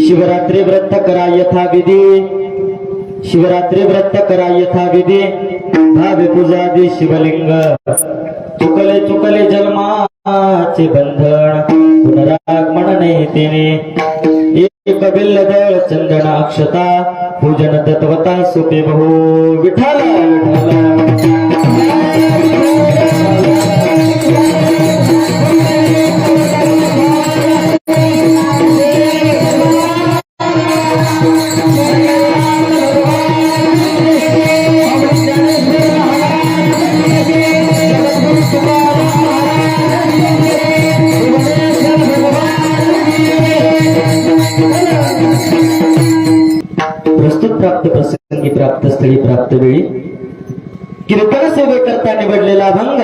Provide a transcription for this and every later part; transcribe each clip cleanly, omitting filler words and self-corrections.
शिवरात्री व्रत करा यथाविधी, शिवरात्री व्रत करा यथाविधी, भावे पूजादी शिवलिंग, चुकले चुकले जन्माचे बंधन, पुनरागमन नाही तेने, एक बिल्लदळ चंदन अक्षता, पूजन तत्वता सुपे बहु, विठ्ठल विठ्ठल। प्रस्तुत प्राप्त प्रसंगी, प्राप्त स्थळी, प्राप्त वेळी कीर्तन सेवे करता निवडलेला अभंग,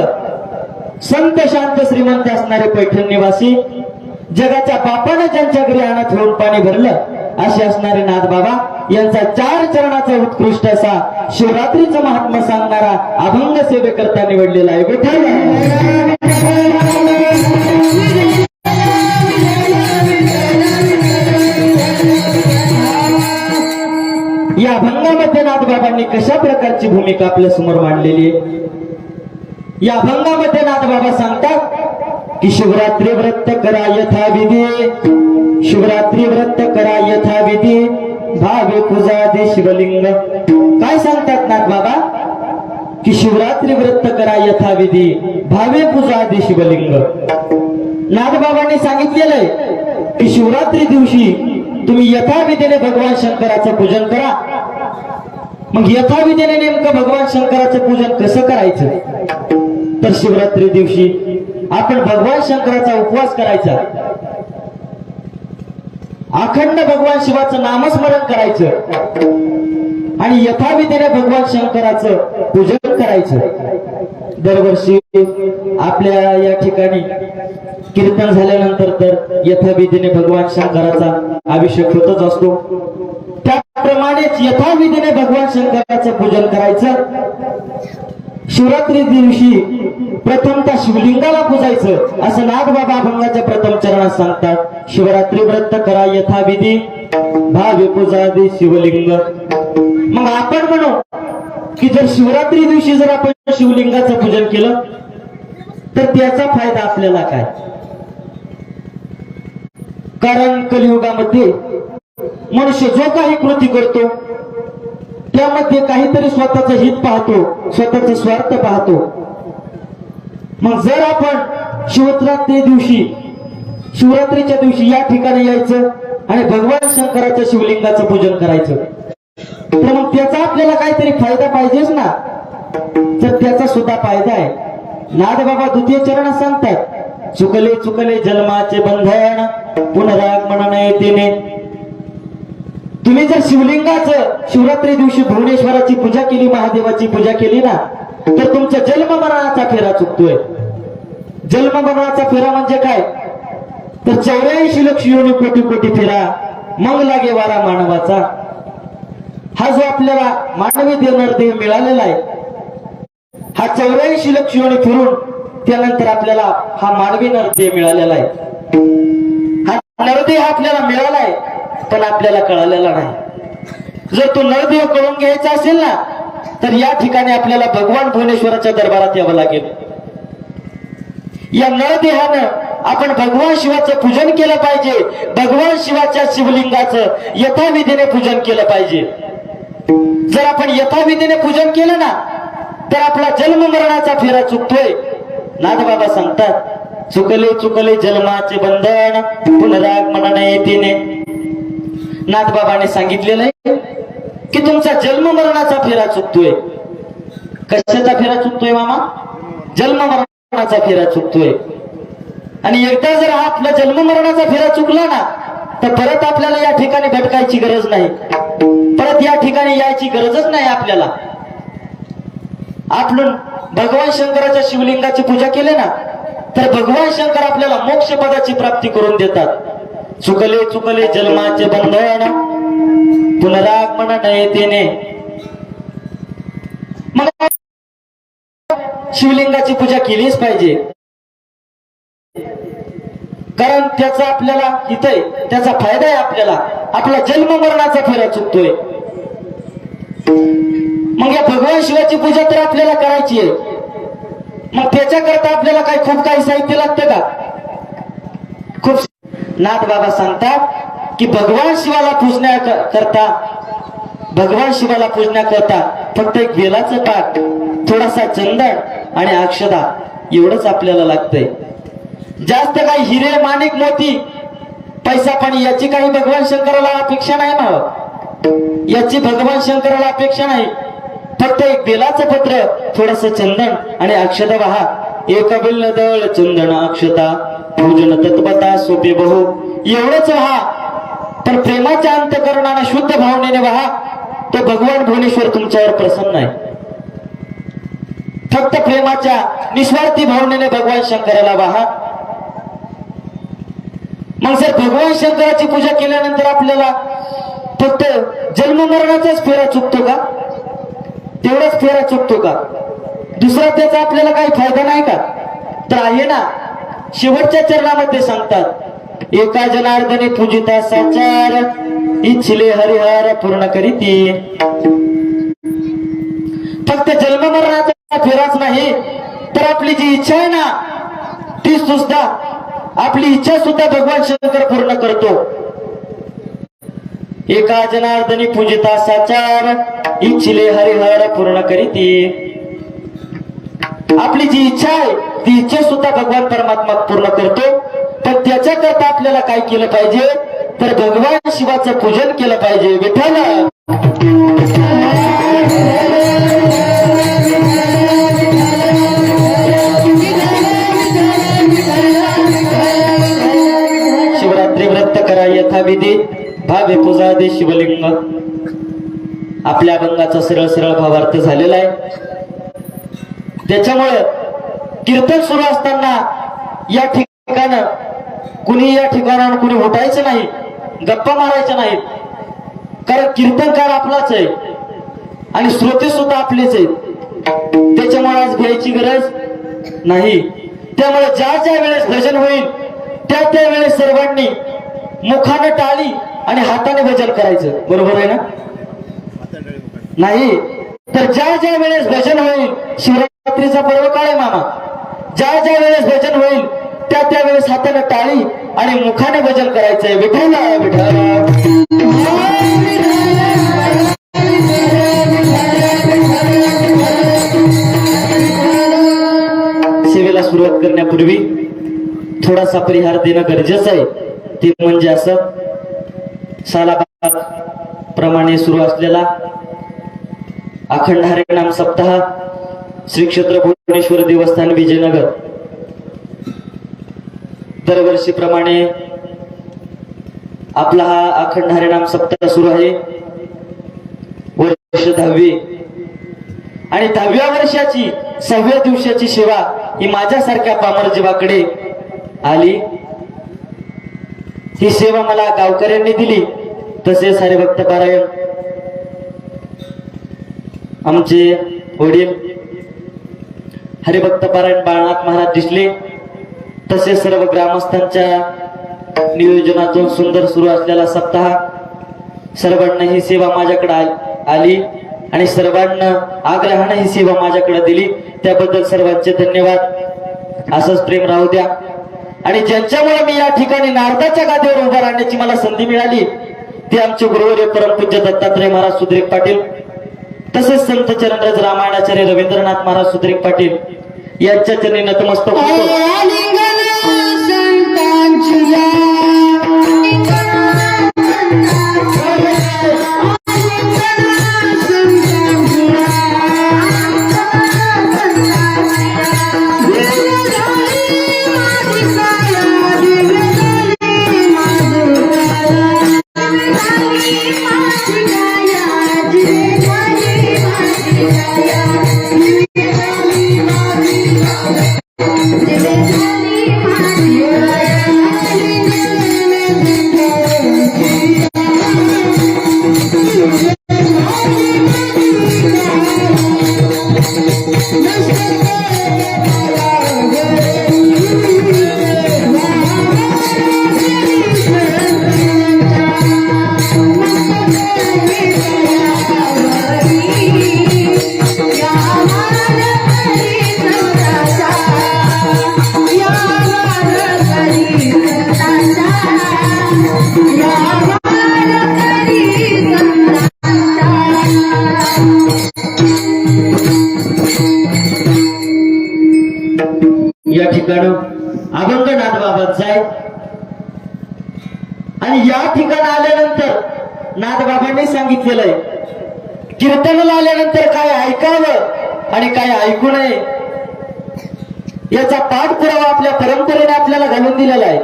संत शांत श्रीमंत असणारे पैठण निवासी, जगाच्या बापाने ज्यांच्या घरी अनाथ होऊन पाणी भरलं असे असणारे नाथबाबा यांचा 4 चरणाचा उत्कृष्ट असा शिवरात्रीचं महात्म्य सांगणारा अभंग सेवे करता निवडलेला आहे। विठ्ठल या अभंगामध्ये नाथबाबांनी कशा प्रकारची भूमिका आपल्या समोर मांडलेली आहे। या अभंगामध्ये नाथबाबा सांगतात की शिवरात्री व्रत करा यथाविधी, शिवरात्री व्रत करा यथाविधी, भावे पूजादी शिवलिंग। काय सांगतात नाथबाबा की शिवरात्री व्रत करा यथाविधी, भावे पूजादी शिवलिंग। नाथबाबांनी सांगितलेलं आहे की शिवरात्री दिवशी तुम्ही यथाविधीने भगवान शंकराचं पूजन करा। मग यथाविधीने नेमकं भगवान शंकराचं पूजन कसं करायचं, तर शिवरात्री दिवशी आपण भगवान शंकराचा उपवास करायचा, अखंड भगवान शिवाचं नामस्मरण करायचं आणि यथाविधीने भगवान शंकराचं पूजन करायचं। दरवर्षी आपल्या या ठिकाणी कीर्तन झाल्यानंतर तर यथाविधीने भगवान शंकराचा अभिषेक होतच असतो, त्याप्रमाणेच यथाविधीने भगवान शंकराचं पूजन करायचं। शिवरात्री दिवशी प्रथमतः शिवलिंगाला पूजायचं असं नाथबाबा अभंगाच्या प्रथम चरणात सांगतात। शिवरात्री व्रत करा यथाविधी, भावे पूजादी शिवलिंग। मग आपण म्हणू की जर शिवरात्री दिवशी जर आपण शिवलिंगाचं पूजन केलं तर त्याचा फायदा आपल्याला काय, कारण कलियुगामध्ये मनुष्य जो काही कृती करतो त्यामध्ये काहीतरी स्वतःचं हित पाहतो, स्वतःचा स्वार्थ पाहतो। मग जर आपण शिवरात्रीच्या दिवशी या ठिकाणी यायचं आणि भगवान शंकराच्या शिवलिंगाचं पूजन करायचं, तर मग त्याचा आपल्याला काहीतरी फायदा पाहिजेच ना, तर त्याचा सुद्धा फायदा आहे। नाथबाबा द्वितीय चरणात सांगतात, चुकले चुकले जन्माचे बंधन, पुनरागमन नाही तेने। तुम्ही जर शिवलिंगाचं शिवरात्री दिवशी भुवनेश्वराची पूजा केली, महादेवाची पूजा केली ना, तर तुमचा जन्म मरणाचा फेरा चुकतोय। जन्म मरणाचा फेरा म्हणजे काय, तर 84 लक्ष योनी कोटी कोटी फेरा मग लागे वारा मानवाचा। हा जो आपल्याला मानवी देह मिळालेला आहे, हा 84 लक्ष योनी फिरून त्यानंतर आपल्याला हा मानवी नरदेह मिळालेला आहे। हा नरदेह आपल्याला मिळालाय पण आपल्याला कळालेला नाही। जर तो नरदेह कळून घ्यायचा असेल ना, तर या ठिकाणी आपल्याला भगवान भुवनेश्वराच्या दरबारात यावं लागेल। या नरदेहानं आपण भगवान शिवाचं पूजन केलं पाहिजे, भगवान शिवाच्या शिवलिंगाचं यथाविधीने पूजन केलं पाहिजे। जर आपण यथाविधीने पूजन केलं ना, तर आपला जन्म मरणाचा फेरा चुकतोय। नाथबाबा सांगतात, चुकले चुकले जन्माचे बंधन, पुनरागमन नाही तेने। नाथबाबाने सांगितलेलं आहे की तुमचा जन्म मरणाचा फेरा चुकतोय। कशाचा फेरा चुकतोय मामा? जन्म मरणाचा फेरा चुकतोय। आणि एकदा जर आपला जन्म मरणाचा फेरा चुकला ना, तर परत आपल्याला या ठिकाणी भटकायची गरज नाही, परत या ठिकाणी यायची गरजच नाही आपल्याला। आपण भगवान शंकराच्या शिवलिंगाची पूजा केली ना, तर भगवान शंकर आपल्याला मोक्ष पदाची प्राप्ती करून देतात। चुकले चुकले जन्माचे बंधन, पुनरागमन नाही तेने। मग शिवलिंगाची पूजा केलीच पाहिजे, कारण त्याचा आपल्याला हित आहे, त्याचा फायदा आहे आपल्याला। आपला जन्म मरणाचा फेरा चुकतोय. मग या भगवान शिवाची पूजा तर आपल्याला करायची आहे. मग त्याच्याकरता आपल्याला खूप काही साहित्य लागतं का? खूप. नाथ बाबा सांगतात की भगवान शिवाला पूजण्याकरता फक्त एक बेलाचं पाट, थोडासा चंदन आणि अक्षता एवढंच आपल्याला लागतंय. जास्त काही हिरे माणिक मोती पैसा पाणी याची काही भगवान शंकराला अपेक्षा नाही ना. याची भगवान शंकराला अपेक्षा नाही. फक्त एक बेलाचं पत्र, थोडस चंदन आणि अक्षता वाहा. एक बिल दळ चंदन अक्षता पूजन तत्पता सोपे बहु. एवढंच वाहा, पण प्रेमाच्या अंतकरणाने शुद्ध भावनेने वाहा. तो भगवान भुवनेश्वर तुमच्यावर प्रसन्न आहे. फक्त प्रेमाच्या निस्वार्थी भावनेने भगवान शंकराला वाहा. मग जर भगवान शंकराची पूजा केल्यानंतर आपल्याला फक्त जन्म मरणाचाच फेरा चुकतो का? तेवढाच फेरा चुकतो का? दुसरा त्याचा आपल्याला काही फायदा नाही का? तर आहे ना. शेवटच्या चरणामध्ये सांगतात, एका जनार्दनी पूजिता साचार इच्छिले हरिहर पूर्ण करीती. फक्त जन्म मरणाचा फेराच नाही, तर आपली जी इच्छा आहे ना, ती सुद्धा, आपली इच्छा सुद्धा भगवान शंकर पूर्ण करतो. एका जनार्दनी पूजिता साचार इच्छिले हरिहर पूर्ण करीती. आपली जी इच्छा आहे ती इच्छा सुद्धा भगवान परमात्मा पूर्ण करतो. पण त्याच्याकरता आपल्याला काय केलं पाहिजे? तर भगवान शिवाचं पूजन केलं पाहिजे. विठ्ठल शिवरात्री व्रत करा यथाविधी भावे पूजा दे शिवलिंग. आपल्या अभंगाचा सरळ सरळ भावार्थ झालेला आहे. त्याच्यामुळे कीर्तन सुरू असताना या ठिकाणं कुणी या ठिकाणावर कुणी उठायचं नाही, गप्पा मारायच्या नाहीत. कारण कीर्तनकार आपलाच आहे आणि श्रोते सुद्धा आपलेच आहेत. त्याच्यामुळे आज घ्यायची गरज नाही. त्यामुळे ज्या ज्या वेळेस भजन होईल त्या त्या वेळेस सर्वांनी मुखानं टाळी आणि हाताने भजन करायचं. बरोबर आहे ना? नाही तर ज्या ज्या वेळेस भजन होईल, शिवरात्रीचा पर्व काळ आहे मामा, ज्या ज्या वेळेस भजन होईल त्या त्या वेळेस हाताने टाळी आणि मुखाने भजन करायचंय. विठ्ठल विठ्ठल सेवेला सुरुवात करण्यापूर्वी थोडासा परिहार देणं गरजेचं आहे. ते म्हणजे असं, सालाबाद प्रमाणे सुरू असलेला अखंड हरिनाम सप्ताह श्री क्षेत्र भुवनेश्वर देवस्थान विजयनगर दरवर्षीप्रमाणे आपला हा अखंड हरिनाम सप्ताह सुरू आहे. वर्ष 10वी आणि 10व्या वर्षाची 6व्या दिवसाची सेवा ही माझ्यासारख्या पामर जीवाकडे आली. ही सेवा मला गावकऱ्यांनी दिली. तसेच हरिभक्त पारायण आमचे वडील हरिभक्त पारायण बाळनाथ महाराज दिसले, तसेच सर्व ग्रामस्थांच्या नियोजनातून सुंदर सुरू असलेला सप्ताह सर्वांना ही सेवा माझ्याकडे आली आणि सर्वांना आग्रहाने ही सेवा माझ्याकडे दिली. त्याबद्दल सर्वांचे धन्यवाद. असंच प्रेम राहू द्या. आणि ज्यांच्यामुळे मी या ठिकाणी नारदाच्या गादीवर उभा राहण्याची मला संधी मिळाली ते आमचे गुरुवर्य परमपूज्य दत्तात्रय महाराज सुद्रेक पाटील, तसेच संत चरणराज रामायणाचार्य रवींद्रनाथ महाराज सुद्रेक पाटील यांच्या चरणी नतमस्तक होतो. Thank you. या ठिकाणी अभंग नाथबाबांचा आहे आणि या ठिकाणी आल्यानंतर नाथबाबांनी सांगितलेलं आहे कीर्तनाला आल्यानंतर काय ऐकावं आणि काय ऐकू नये याचा पाठपुरावा आपल्या परंपरेने आपल्याला घालून दिलेला आहे।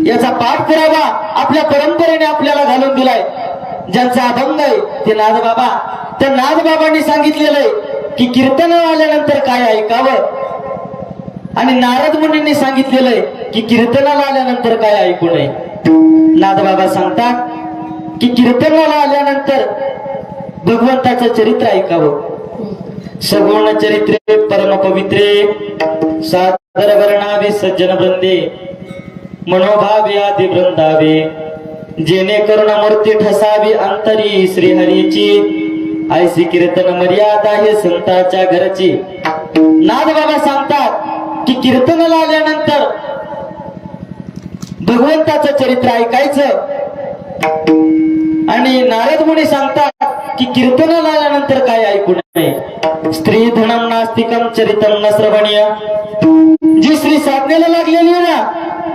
याचा पाठपुरावा आपल्या परंपरेने आपल्याला घालून दिलाय। ज्यांचा अभंग आहे ते नाथबाबा, त्या नाथबाबांनी सांगितलेलं आहे की कीर्तनाला आल्यानंतर काय ऐकावं आणि नारद मुनींनी सांगितलेलं आहे की कीर्तनाला आल्यानंतर काय ऐकू नये। नाथबाबा सांगतात की कीर्तनाला आल्यानंतर भगवंताचं चरित्र ऐकावं। सगुण चरित्रे परम पवित्रे सादर वर्णावे सज्जन वृंदे मनोभावे आदि वृंदावे जेणेकरून मूर्ती ठसावी अंतरी श्रीहरीची ऐसी कीर्तन मर्यादा हे संताच्या घरची। नाथबाबा सांगतात की कीर्तनाला आल्यानंतर भगवंताचं चरित्र ऐकायचं आणि नारद मुनी सांगतात की कीर्तनाला आल्यानंतर काय ऐकू नये। स्त्री धनम नास्तिकम चरितम न श्रवणीय। जी स्त्री साधनेला लागलेली आहे ना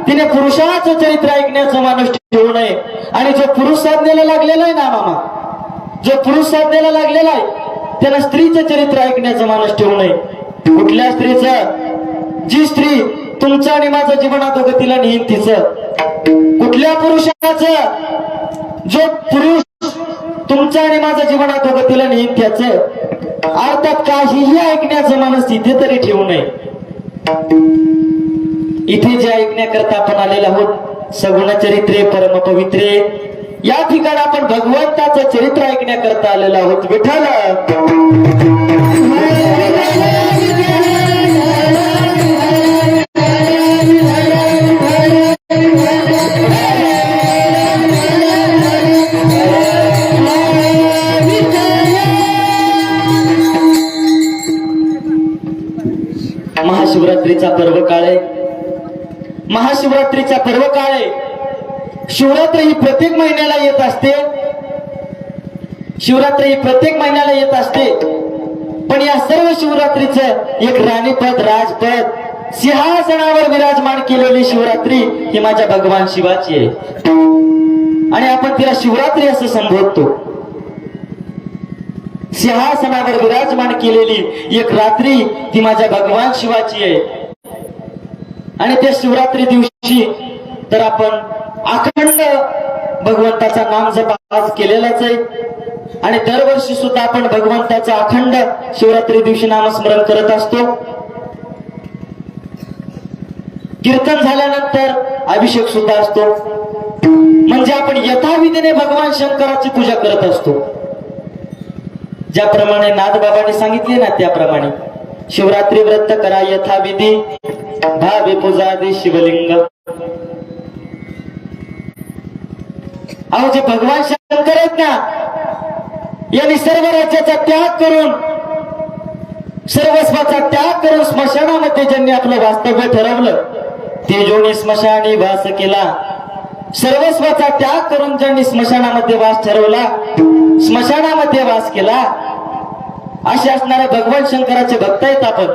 तिने पुरुषाचं चरित्र ऐकण्याचं माणूस ठेवू नये आणि जो पुरुष साधनेला लागलेला आहे ना मामा, जो पुरुष साधनेला लागलेला आहे त्याला स्त्रीचं चरित्र ऐकण्याचं माणूस ठेवू नये। कुठल्या स्त्रीचं? जी स्त्री तुमचं आणि माझं जीवन अधोगतीला नेईन तिचं। कुठल्या पुरुषाचं? जो पुरुष तुमचं आणि माझं जीवन अधोगतीला नेईन त्याचं। अर्थात काहीही ऐकण्याचं माणूस तिथे तरी ठेवू नये। इथे जे ऐकण्याकरता आपण आलेलो आहोत सगुण चरित्रे परम पवित्रे, या ठिकाणी आपण भगवंताचं चरित्र ऐकण्याकरता आलेलो आहोत। विठ्ठल महाशिवरात्रीचा पर्व काळ आहे। महाशिवरात्रीचा पर्व काळ आहे। शिवरात्री ही प्रत्येक महिन्याला येत असते। शिवरात्री ही प्रत्येक महिन्याला येत असते, पण या सर्व शिवरात्रीचं एक राणीपद राजपद सिंहासनावर विराजमान केलेली शिवरात्री ही माझ्या भगवान शिवाची आहे आणि आपण तिला शिवरात्री असं संबोधतो। सिंहासनावर विराजमान केलेली एक रात्री ती माझ्या भगवान शिवाची आहे आणि त्या शिवरात्री दिवशी तर आपण अखंड भगवंताचा नाम जप आज केलेलाच आहे आणि दरवर्षी सुद्धा आपण भगवंताचा अखंड शिवरात्री दिवशी नामस्मरण करत असतो। कीर्तन झाल्यानंतर अभिषेक सुद्धा असतो, म्हणजे आपण यथाविधीने भगवान शंकराची पूजा करत असतो। ज्याप्रमाणे नाथबाबांनी सांगितले ना त्याप्रमाणे शिवरात्री व्रत करा यथाविधी भावे पूजादी शिवलिंग। अहो जे भगवान शंकर आहेत ना यांनी सर्व राज्याचा त्याग करून सर्वस्वाचा त्याग करून स्मशानामध्ये ज्यांनी आपलं वास्तव्य ठरवलं ते जोनी स्मशानी वास केला। सर्वस्वाचा त्याग करून ज्यांनी स्मशानामध्ये वास ठरवला स्मशानामध्ये वास केला असे असणारे भगवान शंकराचे भक्त आहेत आपण।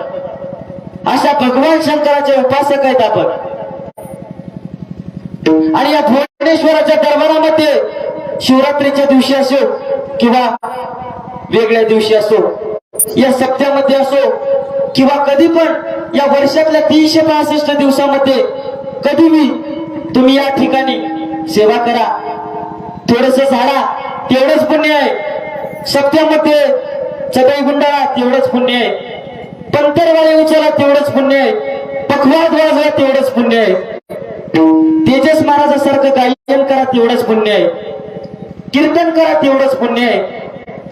अशा भगवान शंकराचे उपासक आहेत आपण आणि या भुवनेश्वराच्या दरबारामध्ये शिवरात्रीच्या दिवशी असो किंवा वेगळ्या दिवशी असो, या सप्त्यामध्ये असो किंवा कधी पण या वर्षातल्या 365 दिवसामध्ये कधीही तुम्ही या ठिकाणी सेवा करा। थोडस झाडा तेवढंच पुण्य आहे, सप्त्यामध्ये चटई गुंडाळा तेवढंच पुण्य आहे, पंतरवाळे उचला तेवढंच पुण्य आहे, पखवाद वाजवा तेवढंच पुण्य आहे, तेजस महाराजासारखं गायन करा तेवढंच पुण्य आहे, कीर्तन करा तेवढंच पुण्य आहे।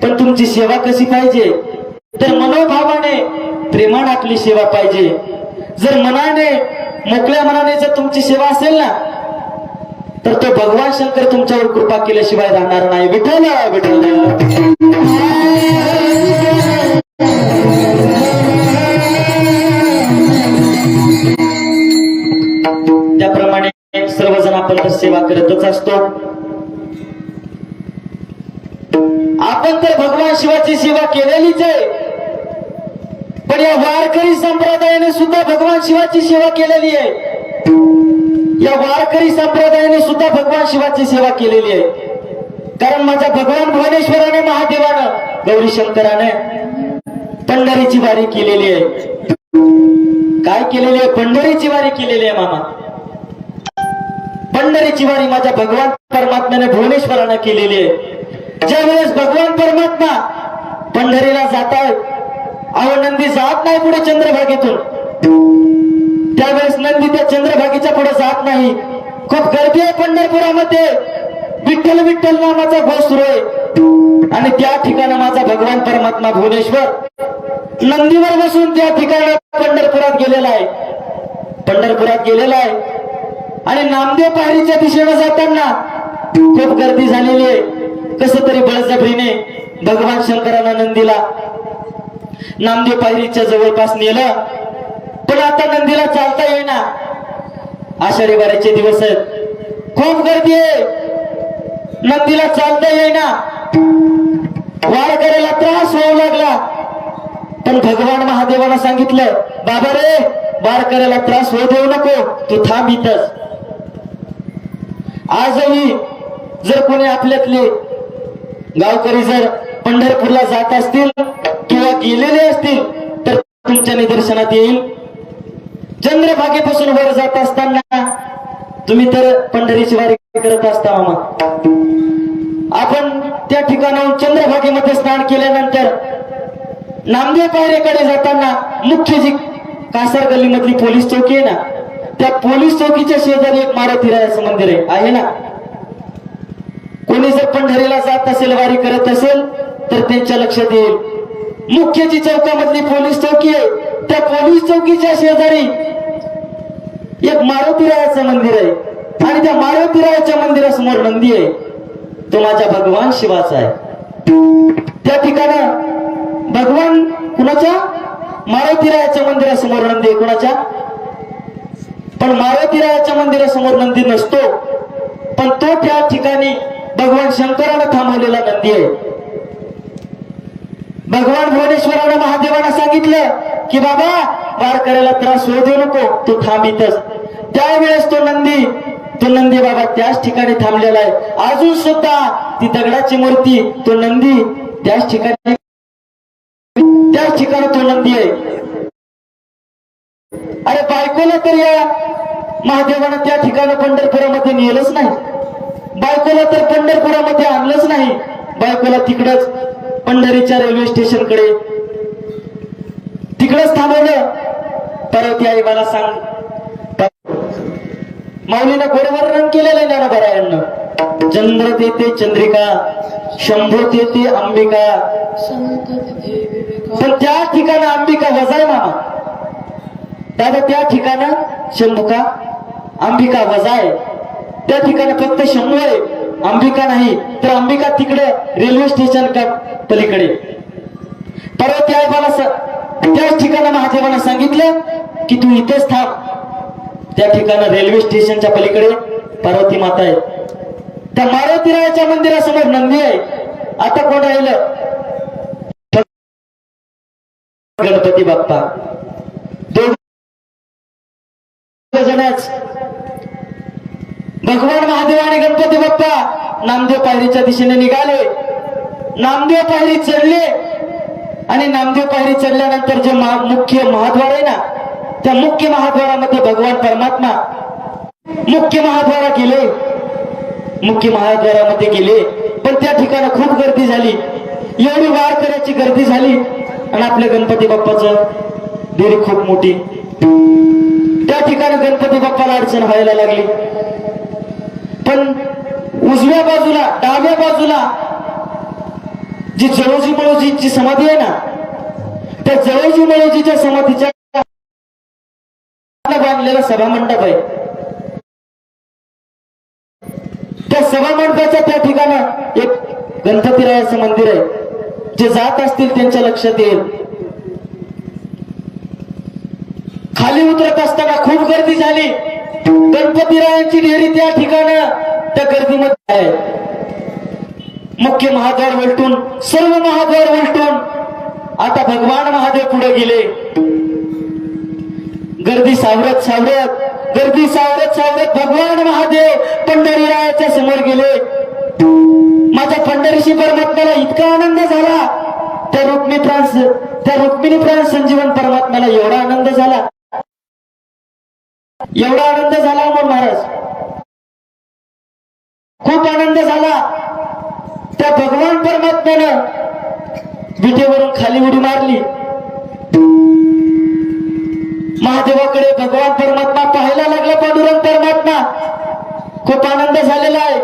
पण तुमची सेवा कशी पाहिजे तर मनोभावाने प्रेमाने आपली सेवा पाहिजे। जर मनाने मोकळ्या मनाने जर तुमची सेवा असेल ना तर तो भगवान शंकर तुमच्यावर कृपा केल्याशिवाय राहणार नाही। विठ्ठल विठ्ठल त्याप्रमाणे सर्वजण आपण आपण तर सेवा करतच असतो. आपण तर भगवान शिवाची सेवा केलेलीच आहे, पण या वारकरी संप्रदायाने सुद्धा भगवान शिवाची सेवा केलेली आहे. या वारकरी संप्रदायाने सुद्धा भगवान शिवाची सेवा केलेली आहे. कारण माझ्या भगवान भुवनेश्वराने, महादेवानं, गौरी शंकराने पंढरीची वारी केलेली आहे. काय केलेली आहे? पंढरीची वारी केलेली आहे मामा. पंढरीची वारी माझ्या भगवान परमात्म्याने, भुवनेश्वरानं केलेली आहे. ज्यावेळेस भगवान परमात्मा पंढरीला जातायत, अहो नंदी जात नाही पुढे चंद्रभागेतून, त्यावेळेस नंदी त्या चंद्रभागेच्या पुढे जात नाही. खूप गर्दी आहे पंढरपुरामध्ये. विठ्ठल विठ्ठल नामाचा घोष सुरू आहे. आणि त्या ठिकाणी माझा भगवान परमात्मा भुवनेश्वर नंदीवर बसून त्या ठिकाणी पंढरपुरात गेलेला आहे. पंढरपुरात गेलेला आहे. आणि नामदेव पायरीच्या दिशेने जाताना खूप गर्दी झालेली आहे. कसं तरी बळजबरीने भगवान शंकरानं नंदीला नामदेव पायरीच्या जवळपास नेलं. पण आता नंदीला चालता येईना. आषाढी वारीचे दिवस आहेत, खूप गर्दी आहे, नंदीला चालता येईना. वारकऱ्याला त्रास होऊ लागला. पण भगवान महादेवानं सांगितलं, बाबा रे, वारकऱ्याला त्रास होऊ देऊ नको, तू थांब इथंच. आजही जर कोणी आपल्यातले गावकरी जर पंढरपूरला जात असतील किंवा गेलेले असतील तर तुमच्या निदर्शनात येईल. चंद्रभागेपासून वर जात असताना तुम्ही तर पंढरीची वारी करत असता मामा. आपण त्या ठिकाणाहून चंद्रभागेमध्ये स्नान केल्यानंतर नामदेव पायरीकडे जाताना मुख्य जी कासार गल्लीमधली पोलीस चौकी आहे ना, त्या पोलीस चौकीच्या शेजारी एक मारुतीरायाचं मंदिर आहे ना. कोणी जर पंढरीला जात असेल, वारी करत असेल तर त्यांच्या लक्षात येईल. मुख्य जी चौकामधली पोलीस चौकी आहे, त्या पोलीस चौकीच्या शेजारी एक मारुतीरायाचं मंदिर आहे. आणि त्या मारुतीरायाच्या मंदिरासमोर नंदी आहे. तो माझ्या भगवान शिवाचा आहे. त्या ठिकाणी भगवान कुणाच्या? मारुतीरायाच्या मंदिरासमोर नंदी आहे. कुणाच्या? पण मारुतीरायाच्या मंदिरासमोर नंदी नसतो, पण तो त्या ठिकाणी भगवान शंकरानं थांबवलेला नंदी आहे. भगवान भुवनेश्वरानं महादेवानं सांगितलं की बाबा, वारकऱ्याला त्रास होऊ देऊ नको, तू थांब इथंच. त्यावेळेस तो नंदी बाबा त्याच ठिकाणी थांबलेला आहे. अजून सुद्धा ती दगडाची मूर्ती, तो नंदी त्याच ठिकाणी तो नंदी आहे. अरे बायकोला तर या महादेवानं त्या ठिकाणी पंढरपुरामध्ये नेलंच नाही. बायकोला तर पंढरपुरामध्ये आणलंच नाही. बायकोला तिकडच पंढरीच्या रेल्वे स्टेशनकडे तिकडच थांबवलं. परत आई मला सांग, माऊलीनं गोडवर रंग केलेलं ज्ञानोबरायांना. चंद्र तेथे चंद्रिका, शंभू तेथे अंबिका, पण त्या ठिकाणी अंबिका वजाय मामा. दादा त्या ठिकाणी शंभुका अंबिका वजाय. त्या ठिकाणी फक्त शंभू आहे, अंबिका नाही. तर अंबिका तिकडे रेल्वे स्टेशन का पलीकडे. परत त्या त्याच ठिकाणी महादेवानं सांगितलं की तू इथेच थांब. त्या ठिकाणी रेल्वे स्टेशनच्या पलीकडे पार्वती माता आहे. त्या मारुतीरायाच्या मंदिरासमोर नंदी आहे. आता कोण राहिलं? गणपती बाप्पा. दोघ जणच भगवान महादेव आणि गणपती बाप्पा नामदेव पायरीच्या दिशेने निघाले. नामदेव पायरी चढले आणि नामदेव पायरी चढल्यानंतर जे मुख्य महाद्वार आहे ना, त्या मुख्य महाद्वारामध्ये भगवान परमात्मा मुख्य महाद्वारामध्ये गेले. पण त्या ठिकाणी खूप गर्दी झाली. एवढी वारकऱ्याची गर्दी झाली आणि आपल्या गणपती बाप्पाचं देरी खूप मोठी. त्या ठिकाणी गणपती बाप्पाला अडचण व्हायला लागली. पण उजव्या बाजूला, डाव्या बाजूला जी जवळजी मळोजीची समाधी आहे ना, त्या जवळजी मळोजीच्या समाधीच्या बांधलेला सभामंडप आहे. त्या सभामंडपाच्या त्या ठिकाणी एक गणपतीरायाचं मंदिर आहे. जे जात असतील त्यांच्या लक्षात येईल. खाली उतरत असताना खूप गर्दी झाली. गणपतीरायांची डेअरी त्या ठिकाणं त्या गर्दीमध्ये आहे. मुख्य महाद्वार उलटून सर्व महाद्वार उलटून आता भगवान महादेव पुढे गेले. गर्दी सावरत सावरत भगवान महादेव पंढरीरायाच्या समोर गेले. माझ्या पंढरीशी परमात्म्याला इतका आनंद झाला, त्या रुक्मिणी प्राण संजीवन परमात्म्याला एवढा आनंद झाला म्हणून महाराज, खूप आनंद झाला. त्या भगवान परमात्म्यानं विटेवरून खाली उडी मारली. महादेवाकडे भगवान परमात्मा पाहायला लागला. पांडुरंग परमात्मा खूप आनंद झालेला आहे.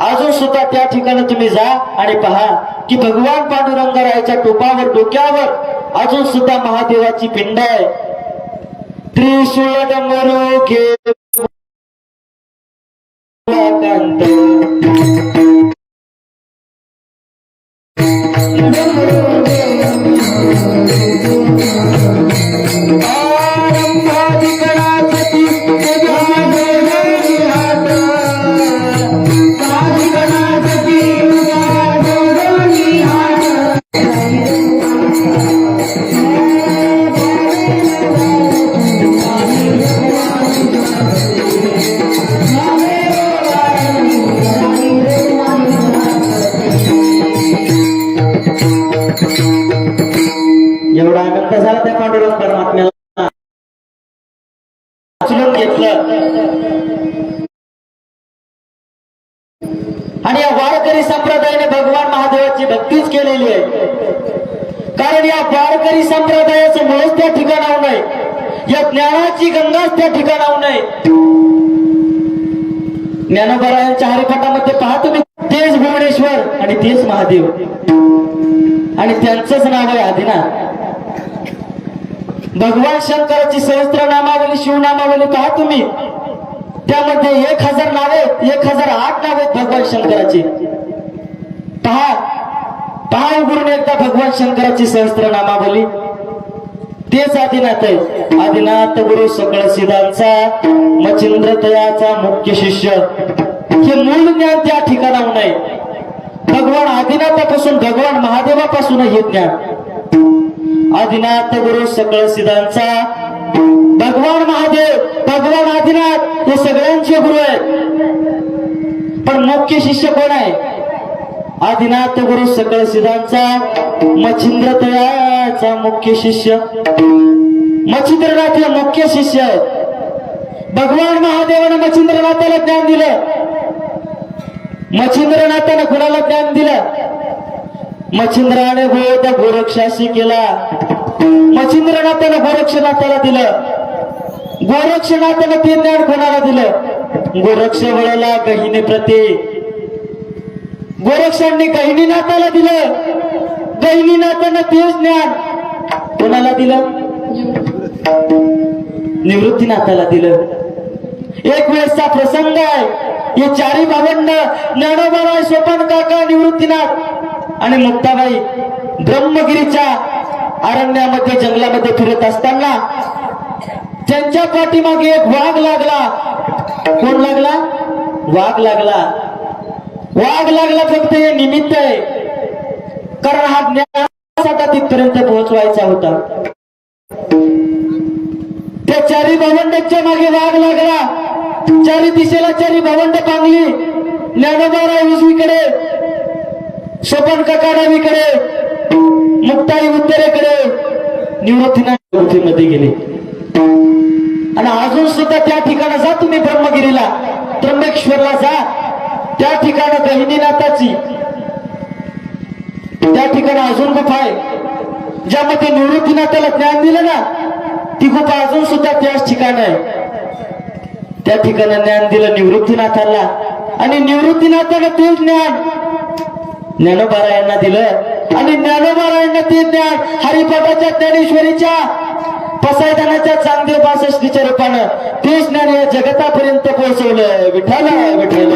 अजून सुद्धा त्या ठिकाणी तुम्ही जा आणि पहा की भगवान पांडुरंगरायाच्या टोपावर डोक्यावर अजून सुद्धा महादेवाची पिंड आहे. त्रिशूळ डमरू घे एवढा आनंद झाला त्या पांडुरंग परमात्म्याला. उचलून घेतलं आणि या वारकरी संप्रदायाने भगवान महादेवाची भक्तीच केलेली आहे. कारण या वारकरी संप्रदायाचं मुळच त्या ठिकाणावर नाही, या ज्ञानाची गंगाच त्या ठिकाणावर नाही. ज्ञानोबरायांच्या हरिपाठामध्ये पहा तुम्ही, तेच भुवनेश्वर आणि तेच महादेव आणि त्यांचंच नाव आहे आदिनाथ. भगवान शंकराची सहस्त्रनामावली शिवनामावली पहा तुम्ही, त्यामध्ये 1000 नावे 1008 नावे भगवान शंकराची. पहा उघडून एकदा भगवान शंकराची सहस्त्रनामावली, तेच आदिनाथ आहे. आदिनाथ गुरु सकळ सिद्धांचा मच्छिंद्र तयाचा मुख्य शिष्य. हे मूळ ज्ञान त्या ठिकाणाहून आहे. भगवान आदिनाथापासून भगवान महादेवापासून हे ज्ञान. आदिनाथ गुरु सकळ सिद्धांचा भगवान महादेव भगवान आदिनाथ हे सगळ्यांचे गुरु आहेत. पण मुख्य शिष्य कोण आहे? आदिनाथ गुरु सकळ सिद्धांचा मच्छिंद्र तयाचा मुख्य शिष्य. मच्छिंद्रनाथ हे मुख्य शिष्य आहेत. भगवान महादेवानं मच्छिंद्रनाथाला ज्ञान दिलं. मच्छिंद्रनाथानं कुणाला ज्ञान दिलं? मच्छिंद्राने त्या गोरक्षाशी केला. मच्छिंद्रनाथानं गोरक्षनाथाला दिलं. गोरक्षनाथानं ते ज्ञान कोणाला दिलं? गोरक्ष वळला गहिनी प्रती. गोरक्षांनी गहिनीनाथाला दिलं. गहिनीनाथानं तेच ज्ञान कोणाला दिलं? निवृत्तीनाथाला दिलं. एक वेळेसचा प्रसंग आहे. हे चारी भावंड ज्ञानोबाराय, सोपान काका, निवृत्तीनाथ आणि मुक्ताबाई ब्रह्मगिरीच्या अरण्यामध्ये जंगलामध्ये फिरत असताना त्यांच्या पाठीमागे एक वाघ लागला. कोण लागला? वाघ लागला. वाघ लागला फक्त हे निमित्त आहे, कारण हा ज्ञानासाठी तिथपर्यंत पोहोचवायचा होता. त्या चारी भावंडांच्या मागे वाघ लागला. चारी दिशेला चारी भावंड पांगली. ज्ञानोबाराय उजवीकडे, सोपान काका डावीकडे, मुक्ताई उत्तरेकडे, निवृत्तीनाथ मध्ये गेले. आणि अजून सुद्धा त्या ठिकाणी जा तुम्ही, ब्रह्मगिरीला त्र्यंबकेश्वरला जा. त्या ठिकाणी गहिनीनाथाची त्या ठिकाणी अजून गुफा आहे, ज्यामध्ये निवृत्तीनाथाला ज्ञान दिलं ना, ती गुफा अजून सुद्धा त्याच ठिकाणी आहे. त्या ठिकाणी ज्ञान दिलं निवृत्तीनाथाला आणि निवृत्तीनाथाला ते ज्ञान ज्ञानोबारायांना दिलं आणि ज्ञानोबारायांना ते ज्ञान हरिपाठाच्या, ज्ञानेश्वरीच्या, पसायदानाच्या, चांगदेव 62च्या रूपानं ते ज्ञान या जगतापर्यंत पोहोचवलं. विठ्ठल विठ्ठल.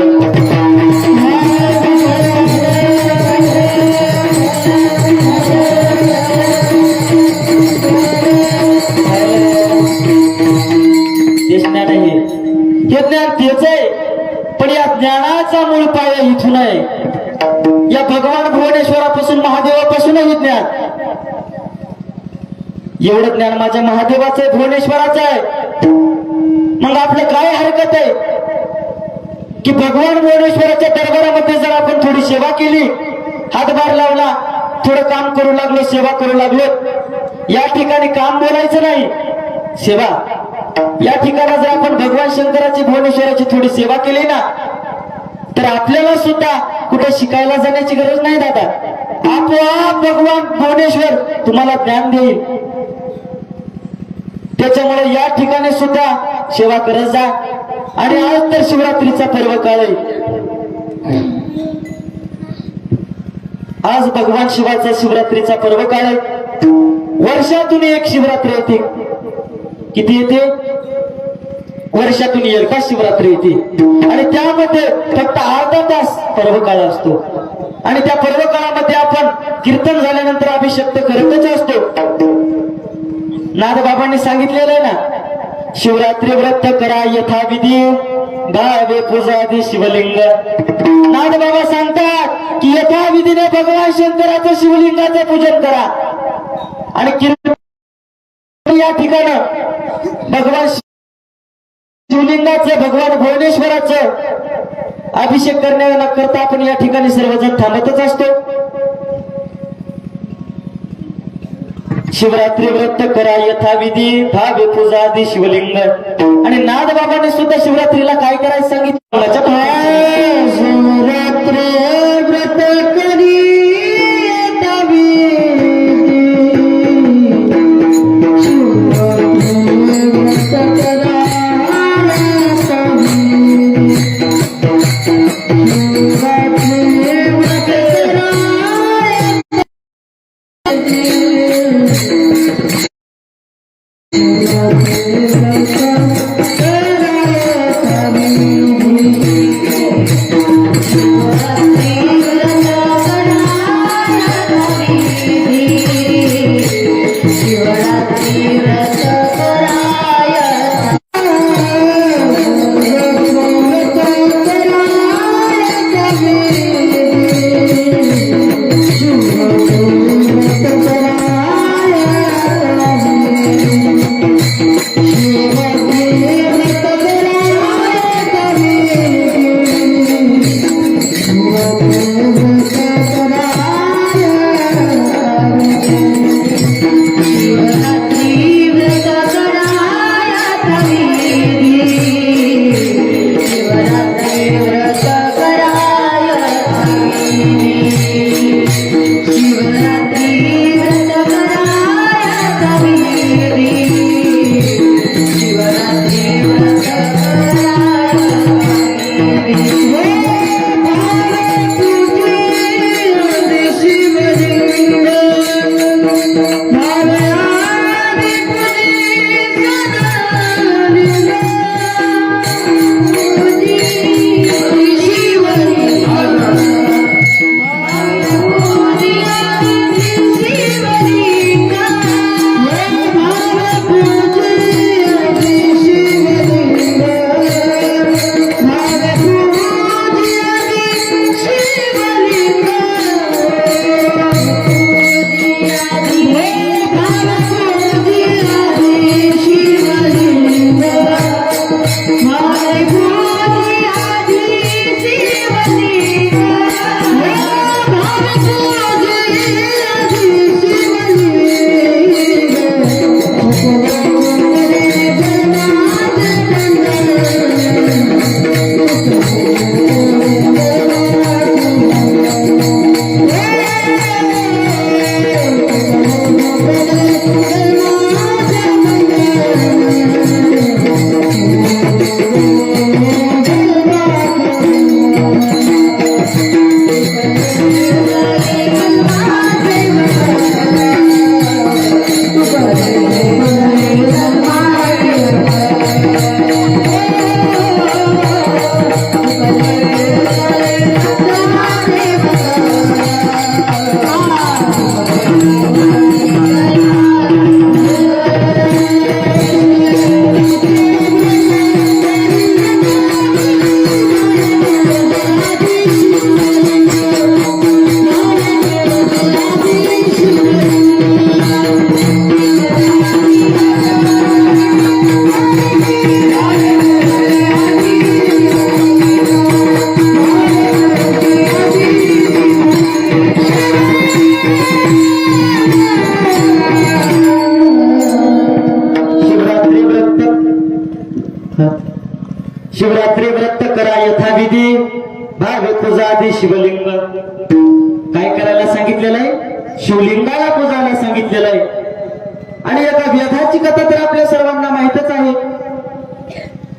या ज्ञानाचा मूळ पाया इथून आहे. या भगवान भुवनेश्वरापासून महादेवापासून हे ज्ञान. एवढं ज्ञान माझ्या महादेवाचं आहे, भुवनेश्वराचं आहे. मग आपलं काय हरकत आहे की भगवान भुवनेश्वराच्या दरबारामध्ये जर आपण थोडी सेवा केली, हातभार लावला, थोडं काम करू लागलो, सेवा करू लागलो. या ठिकाणी काम बोलायचं नाही, सेवा. या ठिकाणी जर आपण भगवान शंकराची भुवनेश्वराची थोडी सेवा केली ना, तर आपल्याला सुद्धा कुठे शिकायला जाण्याची गरज नाही दादा. आपोआप भगवान भुवनेश्वर तुम्हाला ज्ञान देईल. त्याच्यामुळे या ठिकाणी सुद्धा सेवा करत जा. आणि आज तर शिवरात्रीचा पर्व काळ आहे. आज भगवान शिवाचा शिवरात्रीचा पर्व काळ आहे. वर्षातून एक शिवरात्री येते. किती येते? वर्षातून एकदा शिवरात्री येते. आणि त्यामध्ये फक्त अर्धा तास पर्व काळ असतो. आणि त्या पर्व काळामध्ये आपण कीर्तन झाल्यानंतर अभिषेक करतच असतो. नाथबाबांनी सांगितलेलं आहे ना, शिवरात्री व्रत करा यथाविधी, भावे पूजादी शिवलिंग. नाथबाबा सांगतात की यथाविधीने भगवान शंकराचं शिवलिंगाचं पूजन करा. आणि कीर्तन या ठिकाणी भगवान शिवलिंगाचं, भगवान भुवनेश्वराचं अभिषेक करता आपण या ठिकाणी सर्वजण थांबतच असतो. शिवरात्री व्रत करा यथाविधी, भावे पूजादी शिवलिंग. आणि नाथबाबांनी सुद्धा शिवरात्रीला काय करायचं सांगितलं? शिवरात्री व्रत करी यथाविधी, शिवरात्री व्रत करा ऋषींनी भाग पूजा आधी शिवलिंग काय करायला सांगितलेलं आहे? शिवलिंगाला पूजायला सांगितलेलं आहे. आणि एका व्याधाची कथा तर आपल्या सर्वांना माहितच आहे.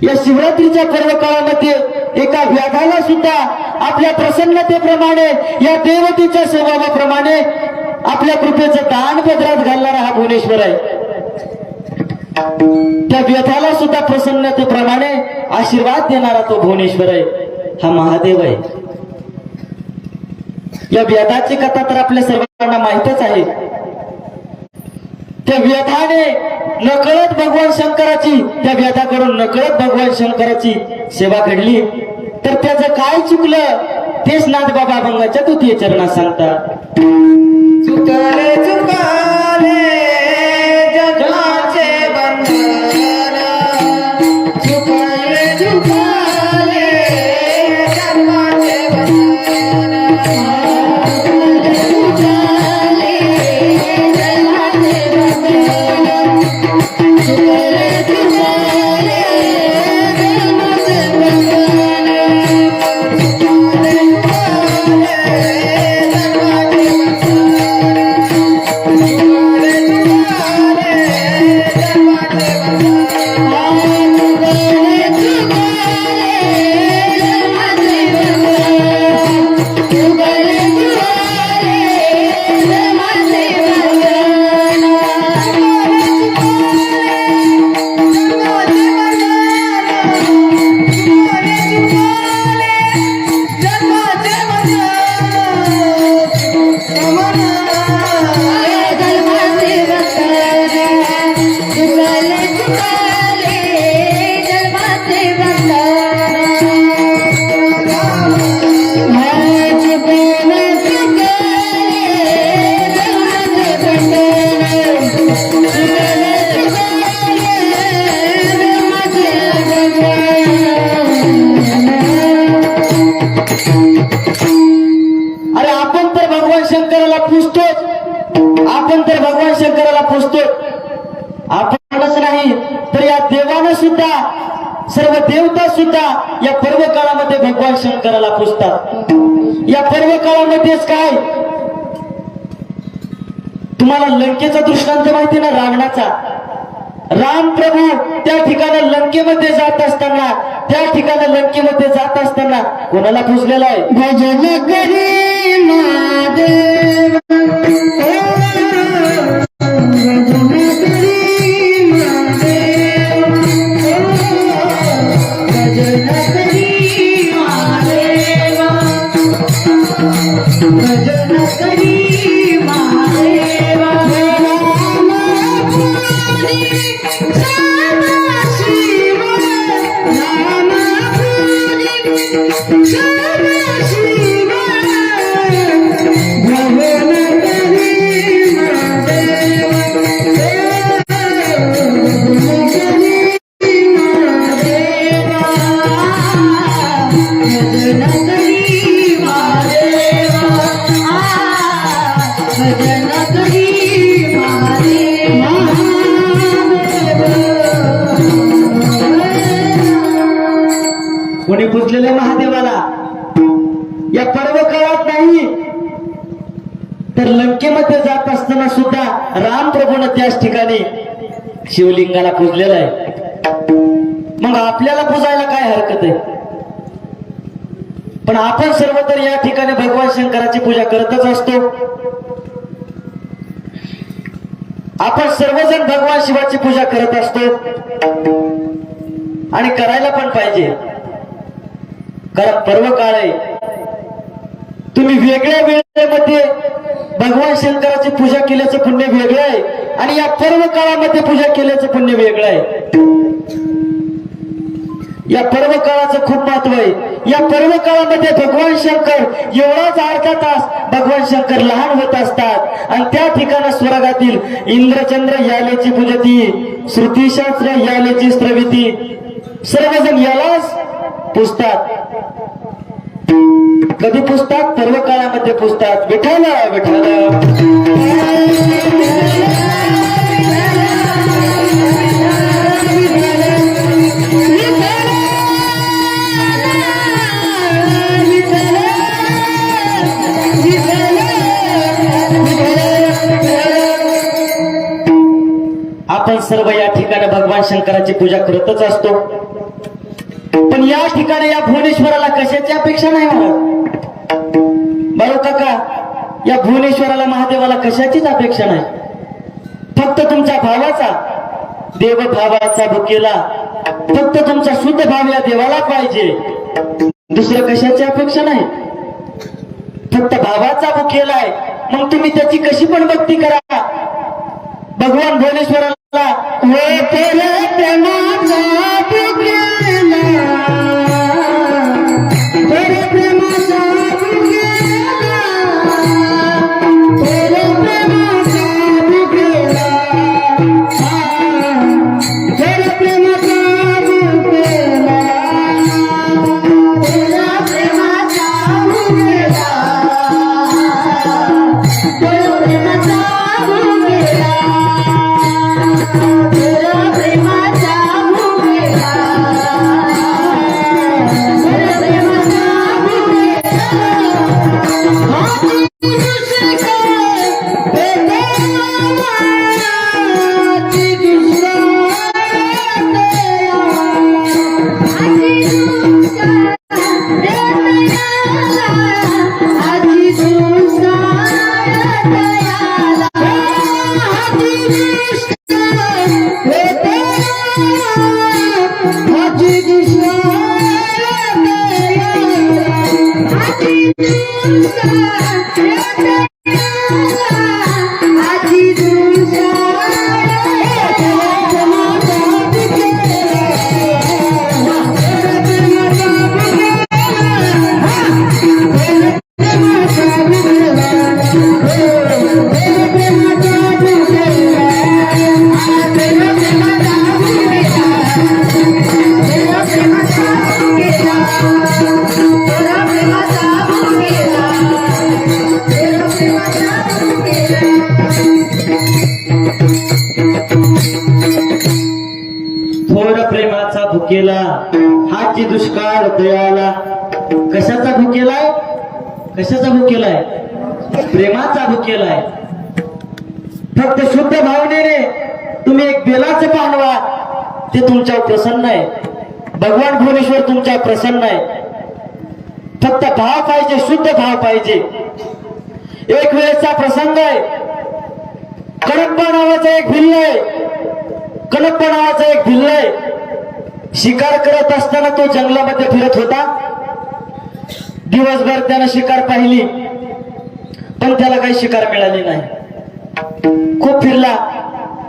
या शिवरात्रीच्या पर्व काळामध्ये एका व्याधाला सुद्धा आपल्या प्रसन्नतेप्रमाणे या देवतेच्या स्वभावाप्रमाणे आपल्या कृपेचं दान पदरात घालणारा हा भुवनेश्वर आहे. त्या व्यथाला सुद्धा प्रसन्नतेप्रमाणे आशीर्वाद देणारा तो भुवनेश्वर आहे, हा महादेव आहे. या व्याधाची कथा तर आपल्या सर्वांना माहितच आहे. त्या व्याधाने नकळत भगवान शंकराची, त्या व्याधाकडून नकळत भगवान शंकराची सेवा घडली. तर त्याचं काय चुकलं तेच नाथबाबा अभंगाच्या तृतीय चरणात सांगतात. चुकले चुकाले जगाचे बंधन, चुकले चुकाले जगाचे बंधन, चुकले चुकाले जगाचे बंधन, चुकले चुकाले जगाचे आपणच नाही तर या देवानं सुद्धा, सर्व देवता सुद्धा या पर्व काळामध्ये भगवान शंकराला पूजतात. या पर्व काळामध्येच काय, तुम्हाला लंकेचा दृष्टांत माहिती ना, रावणाचा. राम प्रभू त्या ठिकाणी लंकेमध्ये जात असताना, त्या ठिकाणी लंकेमध्ये जात असताना कोणाला पूजलेला आहे? भजन करी महादेव, कोणी पूजलेले महादेवाला या पर्व काळात नाही तर लंकेमध्ये जात असताना सुद्धा राम प्रभूने त्याच ठिकाणी शिवलिंगाला पूजलेलं आहे. मग आपल्याला पूजायला काय हरकत आहे? पण आपण सर्व तर या ठिकाणी भगवान शंकराची पूजा करतच असतो. आपण सर्वजण भगवान शिवाची पूजा करत असतो आणि करायला पण पाहिजे. कारण पर्व काळ आहे. तुम्ही वेगळ्या वेळेमध्ये भगवान शंकराची पूजा केल्याचं पुण्य वेगळं आहे आणि या पर्व काळामध्ये पूजा केल्याचं पुण्य वेगळं आहे. या पर्व काळाचं खूप महत्व आहे. या पर्व काळामध्ये भगवान शंकर एवढाच अर्धा तास भगवान शंकर लहान होत असतात आणि त्या ठिकाणी स्वर्गातील इंद्रचंद्र यालेची पूजती, श्रुतीशास्त्र यालेची स्त्रविती, सर्वजण यालाच पुजतात. कधी पुजतात? पर्व काळामध्ये पुजतात. विठ्ठल विठ्ठल. माधव या ठिकाणी भगवान शंकराची पूजा करतच असतो, पण या ठिकाणी या भुवनेश्वराला कशाची अपेक्षा नाही महाराज. बरोबर काका, या भुवनेश्वराला महादेवाला कशाचीच अपेक्षा नाही. फक्त तुमच्या भावाचा, देवभावाचा भुकेला, फक्त तुमचा शुद्ध भाव या देवाला पाहिजे. दुसरं कशाची अपेक्षा नाही, फक्त भावाचा भुकेला आहे. मग तुम्ही त्याची कशी पण भक्ती करा. भगवान भुवनेश्वराला प्रेमाचा भुकेला, प्रेमाचा भुकेला, प्रेमाचा भुकेला, प्रेमाचा भुकेला, प्रेमाचा भुकेला, प्रेमाचा भुकेला, प्रेमाचा भुकेला, प्रेमाचा थोर प्रेमाचा भुकेला, हाची दुष्काळ दयाला. कशाचा भुकेलाय, कशाचा भुकेलाय, प्रेमाचा भुकेलाय. फक्त शुद्ध भावनेने तुम्ही एक बेलाचं पान व्हा, ते तुमच्यावर प्रसन्न आहे. भगवान भुवनेश्वर तुमच्यावर प्रसन्न आहे. फक्त भाव पाहिजे, शुद्ध भाव पाहिजे. एक वेळेचा प्रसंग आहे. कडप्पा नावाचा एक भिल्ल आहे, कडप्पा नावाचा एक भिल्ल आहे. शिकार करत असताना तो जंगलामध्ये फिरत होता. दिवसभर त्यानं शिकार पाहिली, पण त्याला काही शिकार मिळाली नाही. खूप फिरला,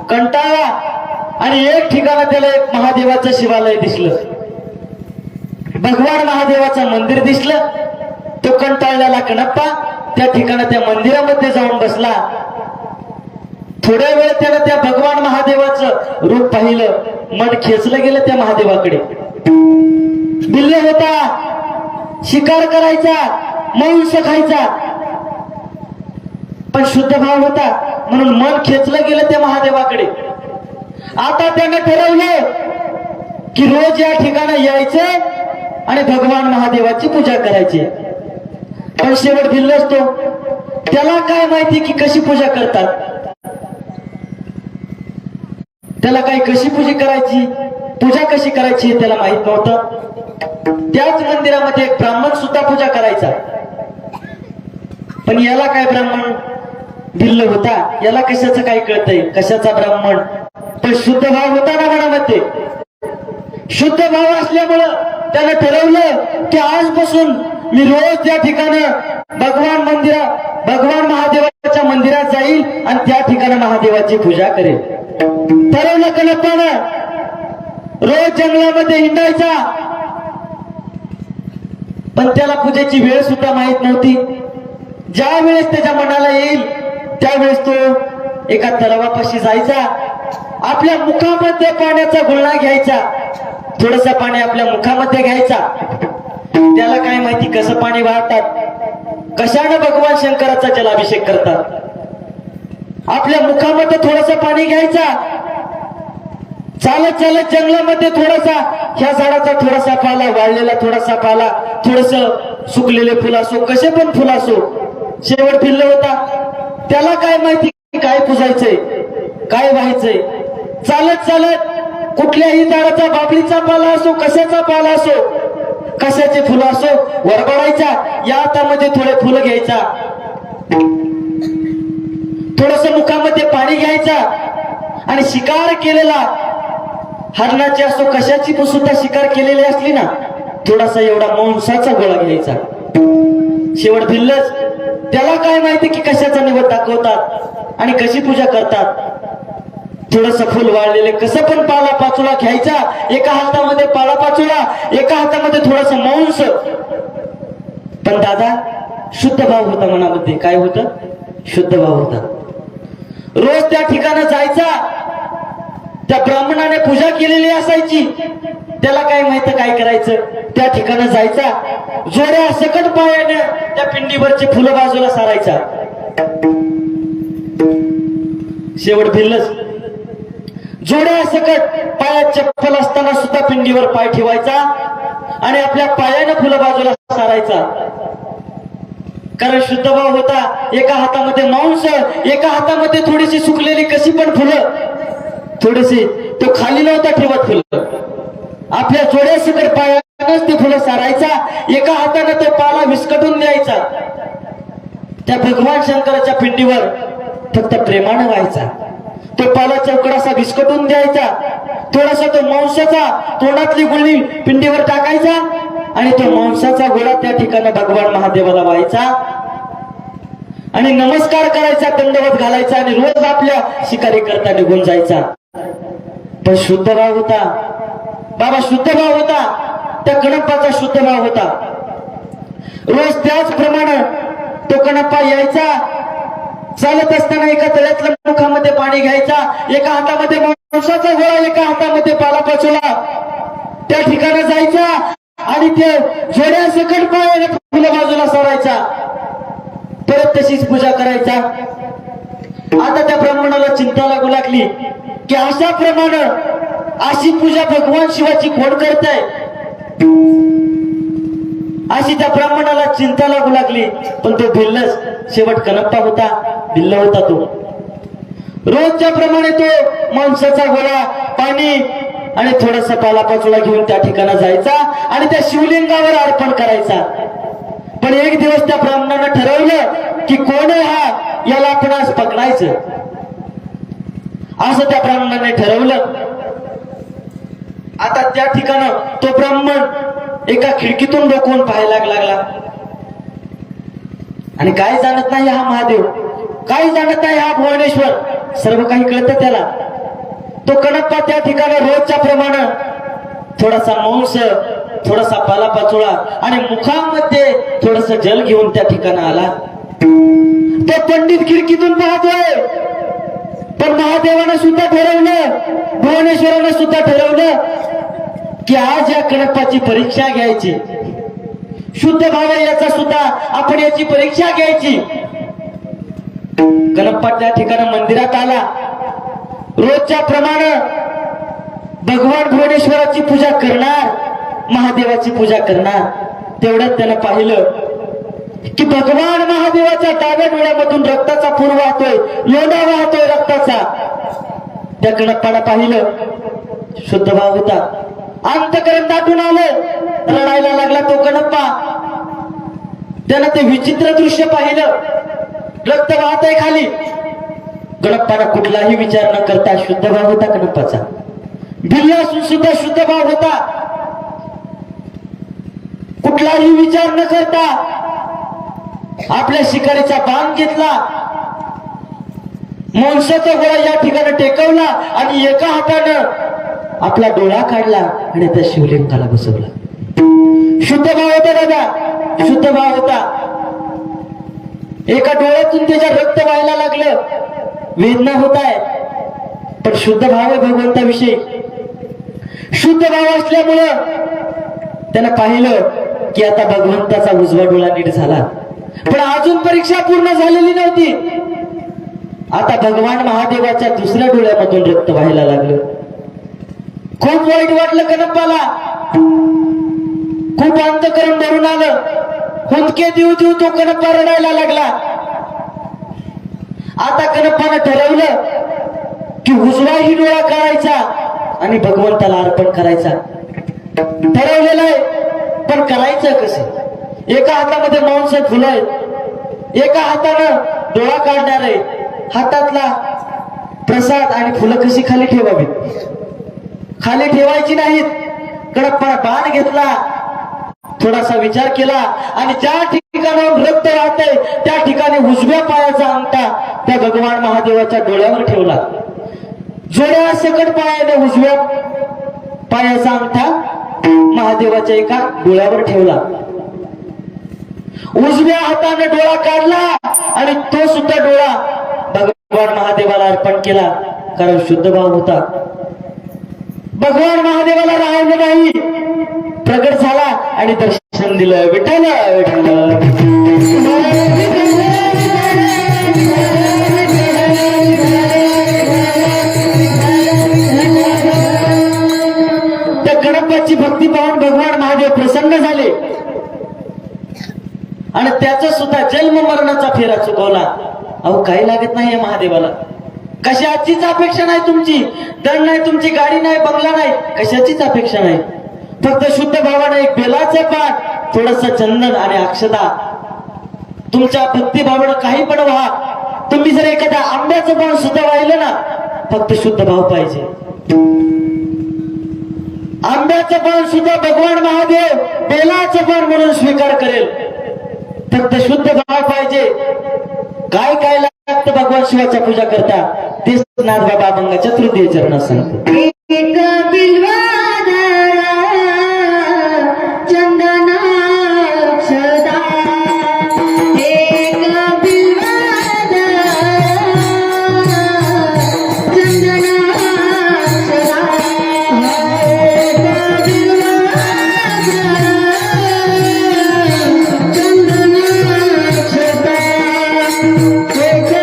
कंटाळला, आणि एक ठिकाणी त्याला एक महादेवाचं शिवालय दिसलं. भगवान महादेवाचं मंदिर दिसलं. तो कंटाळलेला कणप्पा त्या ठिकाणी त्या मंदिरामध्ये जाऊन बसला. थोड्या वेळ त्यानं त्या भगवान महादेवाचं रूप पाहिलं. मन खेचलं गेलं त्या महादेवाकडे. बिल्ल होता, शिकार करायचा, मांस खायचा, पण शुद्ध भाव होता म्हणून मन खेचलं गेलं त्या महादेवाकडे. आता त्यानं ठरवलं की रोज या ठिकाणी यायचं आणि भगवान महादेवाची पूजा करायची. पण शेवट भिल्ल असतो, त्याला काय माहिती की कशी पूजा करतात. त्याला काही कशी पूजा कशी करायची हे त्याला माहित नव्हतं. त्याच मंदिरामध्ये एक ब्राह्मण सुद्धा पूजा करायचा. पण याला काय, ब्राह्मण भिल्ल होता, याला कशाचं काय कळतंय, कशाचा ब्राह्मण. पण शुद्ध भाव होता ना मनामध्ये. शुद्ध भाव असल्यामुळं त्यानं ठरवलं की आजपासून मी रोज त्या ठिकाणी भगवान महादेवाच्या मंदिरात जाईल आणि त्या ठिकाणी महादेवाची पूजा करेल. ठरवलं कल्पना, रोज जंगलामध्ये हिंडायचा. पण त्याला पूजेची वेळ सुद्धा माहित नव्हती. ज्या वेळेस त्याच्या मनाला येईल त्यावेळेस तो एका तलावापाशी जायचा. आपल्या मुखामध्ये पाण्याचा गुळणा घ्यायचा, थोडस पाणी आपल्या मुखामध्ये घ्यायचा. त्याला काय माहिती कसं पाणी वाहतात, कशानं भगवान शंकराचा जलाभिषेक करतात. आपल्या मुखामध्ये थोडस पाणी घ्यायचा. चालत चालत जंगलामध्ये थोडासा, ह्या झाडाचा थोडासा पाला, वाळलेला थोडासा पाला, थोडस सुकलेले फुल असो, कसे पण फुल असो. शेवट भिल्ल होता, त्याला काय माहिती काय पुजायचंय, काय व्हायचंय. चालत चालत कुठल्याही झाडाचा, बाबळीचा पाला असो, कशाचा पाला असो, कशाचे फुलं असो, वरबडायचा, या हातामध्ये थोडे फुलं घ्यायचा, थोडस मुखामध्ये पाणी घ्यायचा आणि शिकार केलेला हरणाची असो, कशाची पण सुद्धा शिकार केलेली असली ना, थोडासा एवढा मांसाचा गोळा घ्यायचा. शेवट भिल्लच, त्याला काय माहिती की कशाचा निवड दाखवतात आणि कशी पूजा करतात. थोडस फुल वाळलेले कसं पण पाला पाचोळा घ्यायचा, एका हातामध्ये पाला पाचोळा, एका हातामध्ये थोडस मांस. पण दादा शुद्ध भाव होता मनामध्ये. काय होतं? शुद्ध भाव होता. रोज त्या ठिकाणी जायचा, त्या ब्राह्मणाने पूजा केलेली असायची, त्याला काय माहित काय करायचं. त्या ठिकाणी जायचा, जोड्या सकट पायाने त्या पिंडीवरची फुलं बाजूला सारायचा. शेवट भिल्लच, जोड्या सकट पायात चप्पल असताना सुद्धा पिंडीवर पाय ठेवायचा आणि आपल्या पायाने फुलं बाजूला सारायचा. कारण शुद्ध भाव होता. एका हातामध्ये मांस, एका हातामध्ये थोडीशी सुकलेली कशी पण फुलं, थोडीशी तो खाली नव्हता ठेवत फुलं, आपल्या जोड्या सकट पायानंच ते फुलं सारायचा. एका हाताने तो पाला विस्कटून द्यायचा. त्या भगवान शंकराच्या पिंडीवर फक्त प्रेमानं व्हायचा. तो पाला चौकडासा विस्कटून द्यायचा, थोडासा तो मांसाचा तोंडातली गुळणी पिंडीवर टाकायचा आणि तो मांसाचा गोळा त्या ठिकाणी भगवान महादेवाला व्हायचा आणि नमस्कार करायचा, दंडवत घालायचा आणि रोज आपल्या शिकारी करता निघून जायचा. पण शुद्ध भाव होता बाबा, शुद्ध भाव होता. त्या गणपाचा शुद्ध भाव होता. रोज त्याचप्रमाणे तो गणपा यायचा. चालत असताना एका तळ्यातल्या मुखामध्ये पाणी घ्यायचा, एका हातामध्ये मांसाचा गोळा, एका हातामध्ये पाला पाचोळा, त्या ठिकाणी जायचा आणि ते जोड्या सकट पायाने फुलं बाजूला सारायचा. परत तशीच पूजा करायचा. आता त्या ब्राह्मणाला चिंता लागू लागली की अशा प्रमाणे अशी पूजा भगवान शिवाची कोण करताय. अशी त्या ब्राह्मणाला चिंता लागू लागली. पण तो भिल्लच, शेवट कनप्पा होता, भिल्ल होता. तो रोजच्या प्रमाणे तो मांसाचा गोळा, पाणी आणि थोडासा पालापाचोळा घेऊन त्या ठिकाणी जायचा आणि त्या शिवलिंगावर अर्पण करायचा. पण एक दिवस त्या ब्राह्मणानं ठरवलं की कोण आहे हा, याला आपण आज पकडायचं. असं त्या ब्राह्मणाने ठरवलं. आता त्या ठिकाणी तो ब्राह्मण एका खिडकीतून डोकवून पाहायला लागला आणि काय जाणत नाही हा महादेव, काही जाणत नाही हा भुवनेश्वर, सर्व काही कळतं त्याला. तो कणप्पा त्या ठिकाणी रोजच्या प्रमाणे थोडासा मांस, थोडासा पालापाचोळा आणि मुखामध्ये थोडस जल घेऊन त्या ठिकाणी आला. तो पंडित खिडकीतून पाहतोय. पण महादेवानं सुद्धा ठरवलं, भुवनेश्वरानं सुद्धा ठरवलं की आज या कणप्पाची परीक्षा घ्यायची. शुद्ध भाव याचा सुद्धा आपण याची परीक्षा घ्यायची. कणप्पा त्या ठिकाणी मंदिरात आला. रोजच्या प्रमाणे भगवान भुवनेश्वराची पूजा करणार, महादेवाची पूजा करणार. तेवढ्यात त्यानं पाहिलं की भगवान महादेवाच्या डाव्या डोळ्यामधून रक्ताचा पूर वाहतोय, लोंढा वाहतोय रक्ताचा. त्या कणप्पानं पाहिलं, शुद्ध भाव होता. अंतकरण दाटून आलं, रडायला लागला तो कणप्पा. त्यानं ते विचित्र दृश्य पाहिलं, रक्त वाहतय खाली. कणप्पानं कुठलाही विचार न करता, शुद्ध भाव होता कणप्पाचा, भिल्ल असून सुद्धा शुद्ध भाव होता, कुठलाही विचार न करता आपल्या शिकारीचा बाण घेतला, मांसाचा गोळा या ठिकाणी टेकवला आणि एका हातानं आपला डोळा काढला आणि त्या शिवलिंगाला बसवला. शुद्ध भाव होता दादा, शुद्ध भाव होता. एका डोळ्यातून त्याच्या रक्त व्हायला लागलं, वेदना होत आहे. पण शुद्ध भाव आहे भगवंताविषयी. शुद्ध भाव असल्यामुळं त्यानं पाहिलं की आता भगवंताचा उजवा डोळा नीट झाला. पण अजून परीक्षा पूर्ण झालेली नव्हती. आता भगवान महादेवाच्या दुसऱ्या डोळ्यामधून रक्त व्हायला लागलं. खूप वाईट वाटलं कणप्पाला, खूप अंतकरण भरून आलं. हुंदके देऊ देऊ तो कणप्पा रडायला लागला. आता कणप्पानं ठरवलं की उजवाही डोळा काढायचा आणि भगवंताला अर्पण करायचा ठरवलेलं आहे. पण करायचं कसं? एका हातामध्ये मांस फुलं आहेत, एका हातानं डोळा काढणार आहे. हातातला प्रसाद आणि फुलं कशी खाली ठेवावी? खाली ठेवायची नाहीत. कडकपणा बाण घेतला, थोडासा विचार केला आणि ज्या ठिकाणाहून रक्त वाहतंय त्या ठिकाणी उजव्या पायाचा अंगठा त्या भगवान महादेवाच्या डोळ्यावर ठेवला. जोड्या सकट पायाने उजव्या पायाचा अंगठा महादेवाच्या एका डोळ्यावर ठेवला. उजव्या हाताने डोळा काढला आणि तो सुद्धा डोळा भगवान महादेवाला अर्पण केला. कारण शुद्ध भाव होता. भगवान महादेवाला राहिलं नाही, प्रगट झाला आणि दर्शन दिलं. विठ्ठल विठ्ठल. त्या गणपतीची भक्ती पाहून भगवान महादेव प्रसन्न झाले आणि त्याचा सुद्धा जन्म मरणाचा फेरा चुकवला. अहो काही लागत नाही महादेवाला. कशाचीच अपेक्षा नाही तुमची. दंड नाही, तुमची गाडी नाही, बंगला नाही, कशाचीच अपेक्षा नाही. फक्त शुद्ध भावाने एक बेलाचं पान, थोडस चंदन आणि अक्षता. तुमच्या भक्तिभावानं काही पण व्हा. तुम्ही जर एखाद्या आंब्याचं पान सुद्धा वाहिलं ना, फक्त शुद्ध भाव पाहिजे. आंब्याचं पान सुद्धा भगवान महादेव बेलाचं पान म्हणून स्वीकार करेल. फक्त शुद्ध भाव पाहिजे. काय काय लागतं भगवान शिवाच्या पूजा करता तेच नाथ बाबा अभंगाच्या तृतीय चरणात सांगतो. एक बिल्वादळा चंदनाक्षदा, एक बिल्वादळा चंदनाक्षदा, एक बिल्वादळा चंदनाक्षदा, एक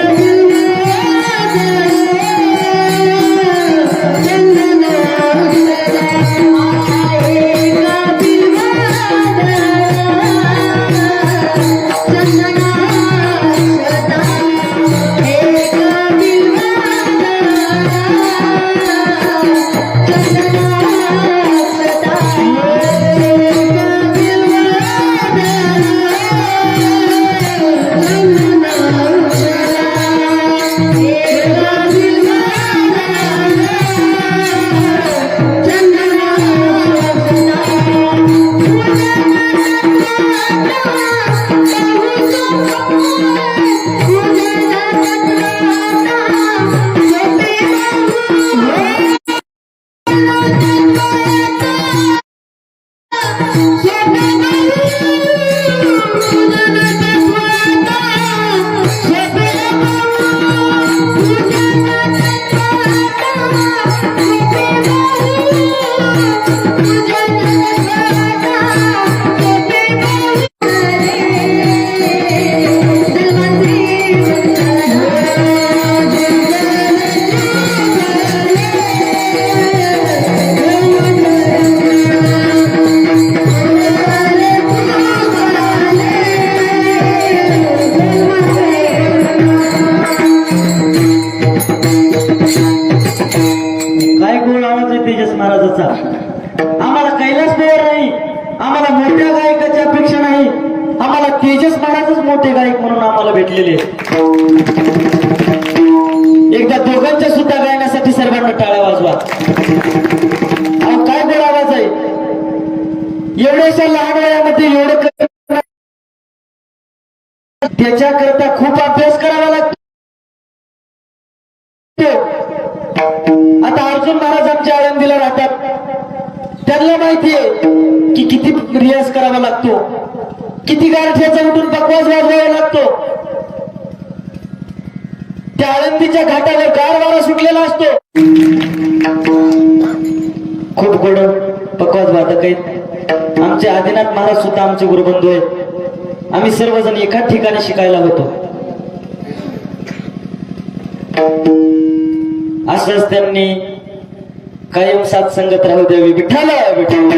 तेजस महाराजाचा. आम्हाला कैलास पवार नाही, आम्हाला मोठ्या गायकाची अपेक्षा नाही, आम्हाला तेजस महाराजच मोठे गायक म्हणून आम्हाला भेटलेले. एकदा दोघांच्या सुद्धा गायनासाठी सर्वांना टाळ्या वाजवा. अहो काय गोड आवाज आहे. एवढ्याशा लहान वयामध्ये एवढं त्याच्याकरता खूप अभ्यास करावा लागतो. आता अर्जुन महाराज आमच्या आळंदीला राहतात. त्यांना माहितीये की किती रियाज करावा लागतो, किती गारठ्याचा उठून बकवास वाजवावा लागतो. त्या आळंदीच्या घाटावर गार वारा सुटलेला असतो. खूप गोड बकवास वादक आहेत. आमचे आदिनाथ महाराज सुद्धा आमचे गुरुबंधू आहेत. आम्ही सर्वजण एकाच ठिकाणी शिकायला होतो. असंच त्यांनी कायम साथ संगत राहू द्यावी. विठ्ठल विठ्ठल.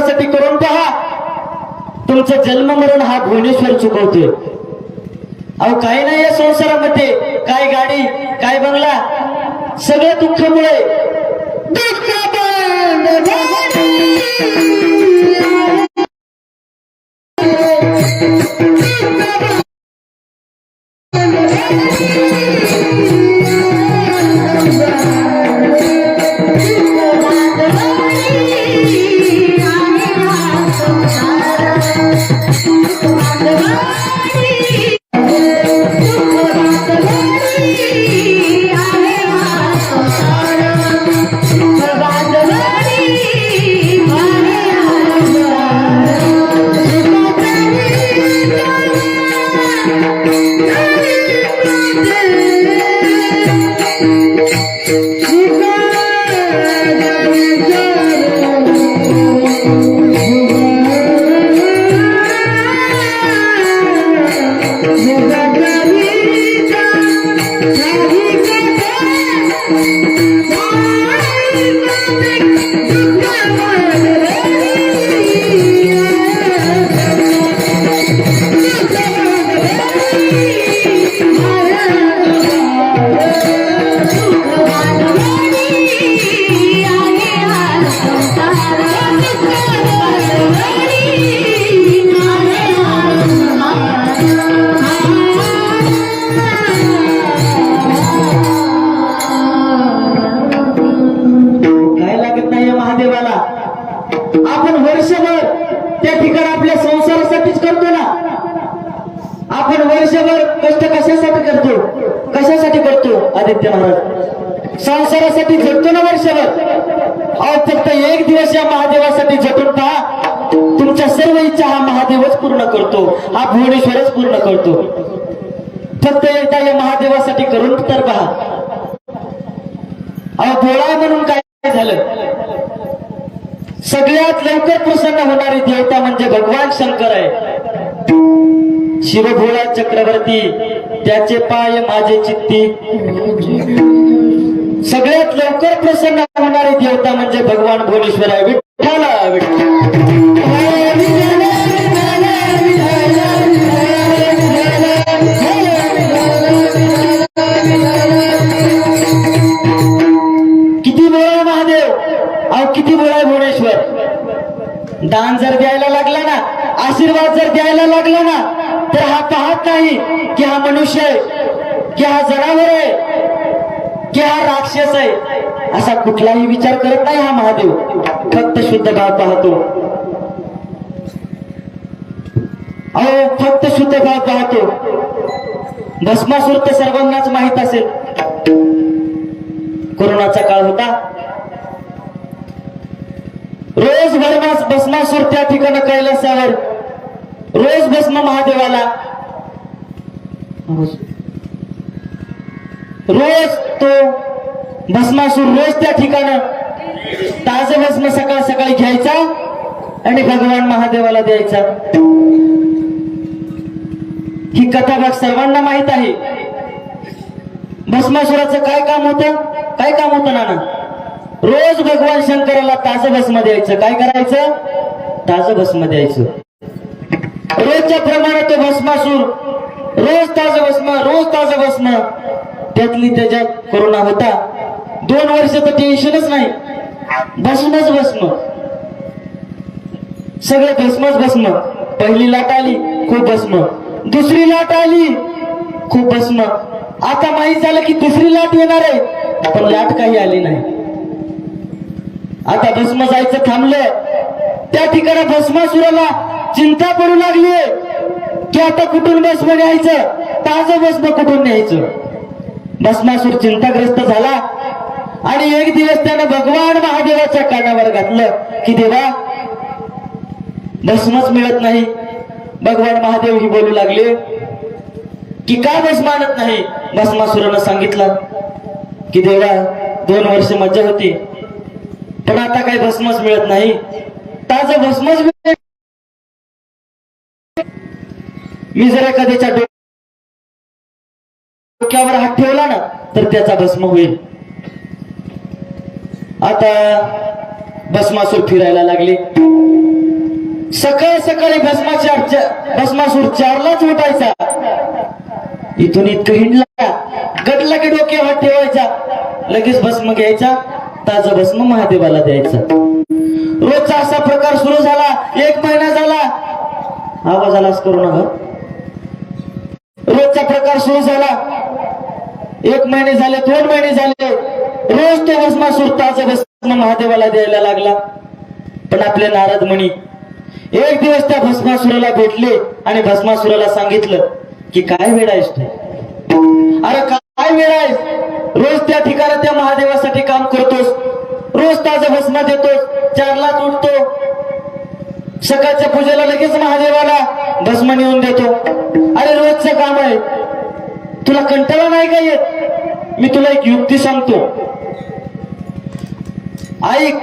महादेवासाठी करून पहा. तुमचं जन्म मरण हा भुवनेश्वर चुकवतोय. अहो काही नाही या संसारामध्ये, काय गाडी काय बंगला, सगळं दुःखामुळे. आपण वर्षभर त्या ठिकाणी आपल्या संसारासाठीच करतो ना. आपण वर्षभर कष्ट कशासाठी करतो, कशासाठी करतो आदित्य महाराज? संसारासाठी झटतो ना वर्षभर. अहो फक्त एक दिवस या महादेवासाठी झटून पहा, तुमच्या सर्व इच्छा हा महादेवच पूर्ण करतो, हा भुवनेश्वरच पूर्ण करतो. फक्त एकदा या महादेवासाठी करून तर पहा. अहो भोळा म्हणून काय झालं? सगळ्यात लवकर प्रसन्न होणारी देवता म्हणजे भगवान शंकर आहे. शिवभोळा चक्रवर्ती त्याचे पाय माझे चित्ती. सगळ्यात लवकर प्रसन्न होणारी देवता म्हणजे भगवान भुवनेश्वर आहे. विठ्ठल विठ्ठल. किती बोळा महादेव, अहो किती बोळा भुवनेश्वर. दान जर द्यायला लागला ना, आशीर्वाद जर द्यायला लागला ना, तर हा पाहत नाही की हा मनुष्य आहे, की हा जनावर आहे, की हा राक्षस आहे, असा कुठलाही विचार करत नाही हा महादेव. फक्त शुद्ध भाव पाहतो. अहो फक्त शुद्ध भाव पाहतो. भस्मासूर तर सर्वांनाच माहित असेल. कोरोनाचा काळ होता, रोज भस्मासूर त्या ठिकाणी कैलासावर रोज भस्म महादेवाला, रोज तो भस्मासूर रोज त्या ठिकाणी ताजं भस्म सकाळ सकाळी घ्यायचा आणि भगवान महादेवाला द्यायचा. ही कथा भाग सर्वांना माहित आहे. भस्मासुराचं काय काम होतं, काय काम होतं नाना? रोज भगवान शंकराला ताजं भस्म द्यायचं. काय करायचं? ताजं भस्म द्यायचं. रोजच्या प्रमाणे तो भस्मासूर रोज ताजं भस्म, रोज ताजं भस्म. त्यातली त्याच्यात कोरोना होता. 2 वर्ष तर टेन्शनच नाही, भस्मच भस्म, सगळं भस्मच भस्म. पहिली लाट आली खूप भस्म, दुसरी लाट आली खूप भस्म. आता माहित झालं की दुसरी लाट येणार आहे, पण लाट काही आली नाही. आता भस्म जायचं थांबलं. त्या ठिकाणी भस्मासुराला चिंता पडू लागली की आता कुठून भस्म न्यायचं, ताजं भस्म कुठून न्यायचं. भस्मासूर चिंताग्रस्त झाला आणि एक दिवस त्यानं भगवान महादेवाच्या कानावर घातलं की देवा भस्मच मिळत नाही. भगवान महादेव ही बोलू लागले की का भस्म आणत नाही. भस्मासुरानं सांगितलं की देवा 2 वर्ष मज्जा होती, पण आता काही भस्मच मिळत नाही, ताजं भस्मच मिळत. मी जर एखाद्याच्या डोक्यावर हात ठेवला ना तर त्याचा भस्म होईल. आता भस्मासूर फिरायला लागले. सकाळ सकाळी भस्मासूर 4लाच उठायचा. इथून इतकं हिंडला, गटला की डोक्यावर हात ठेवायचा, लगेच भस्म घ्यायचा, ताजं भस्म महादेवाला द्यायचं. रोजचा असा प्रकार सुरू झाला. 1 महिना झाला. आवाज आलाच करू नका. रोजचा प्रकार सुरू झाला. 1 महिने झाले, 2 महिने झाले. रोज तो भस्मासूर ताजं भस्म महादेवाला द्यायला लागला. पण आपले नारद मुनी एक दिवस त्या भस्मासुराला भेटले आणि भस्मासुराला सांगितलं की काय वेळ आहेस तू? अरे काय वेळ आहेस? रोज त्या ठिकाणी त्या महादेवासाठी काम करतोस, रोज ताजं भस्म देतोस, 4लाच उठतो, सकाळच्या पूजेला लगेच महादेवाला भस्म नेऊन देतो. अरे रोजचं काम आहे, तुला कंटाळा नाही का येत? मी तुला एक युक्ती सांगतो, ऐक.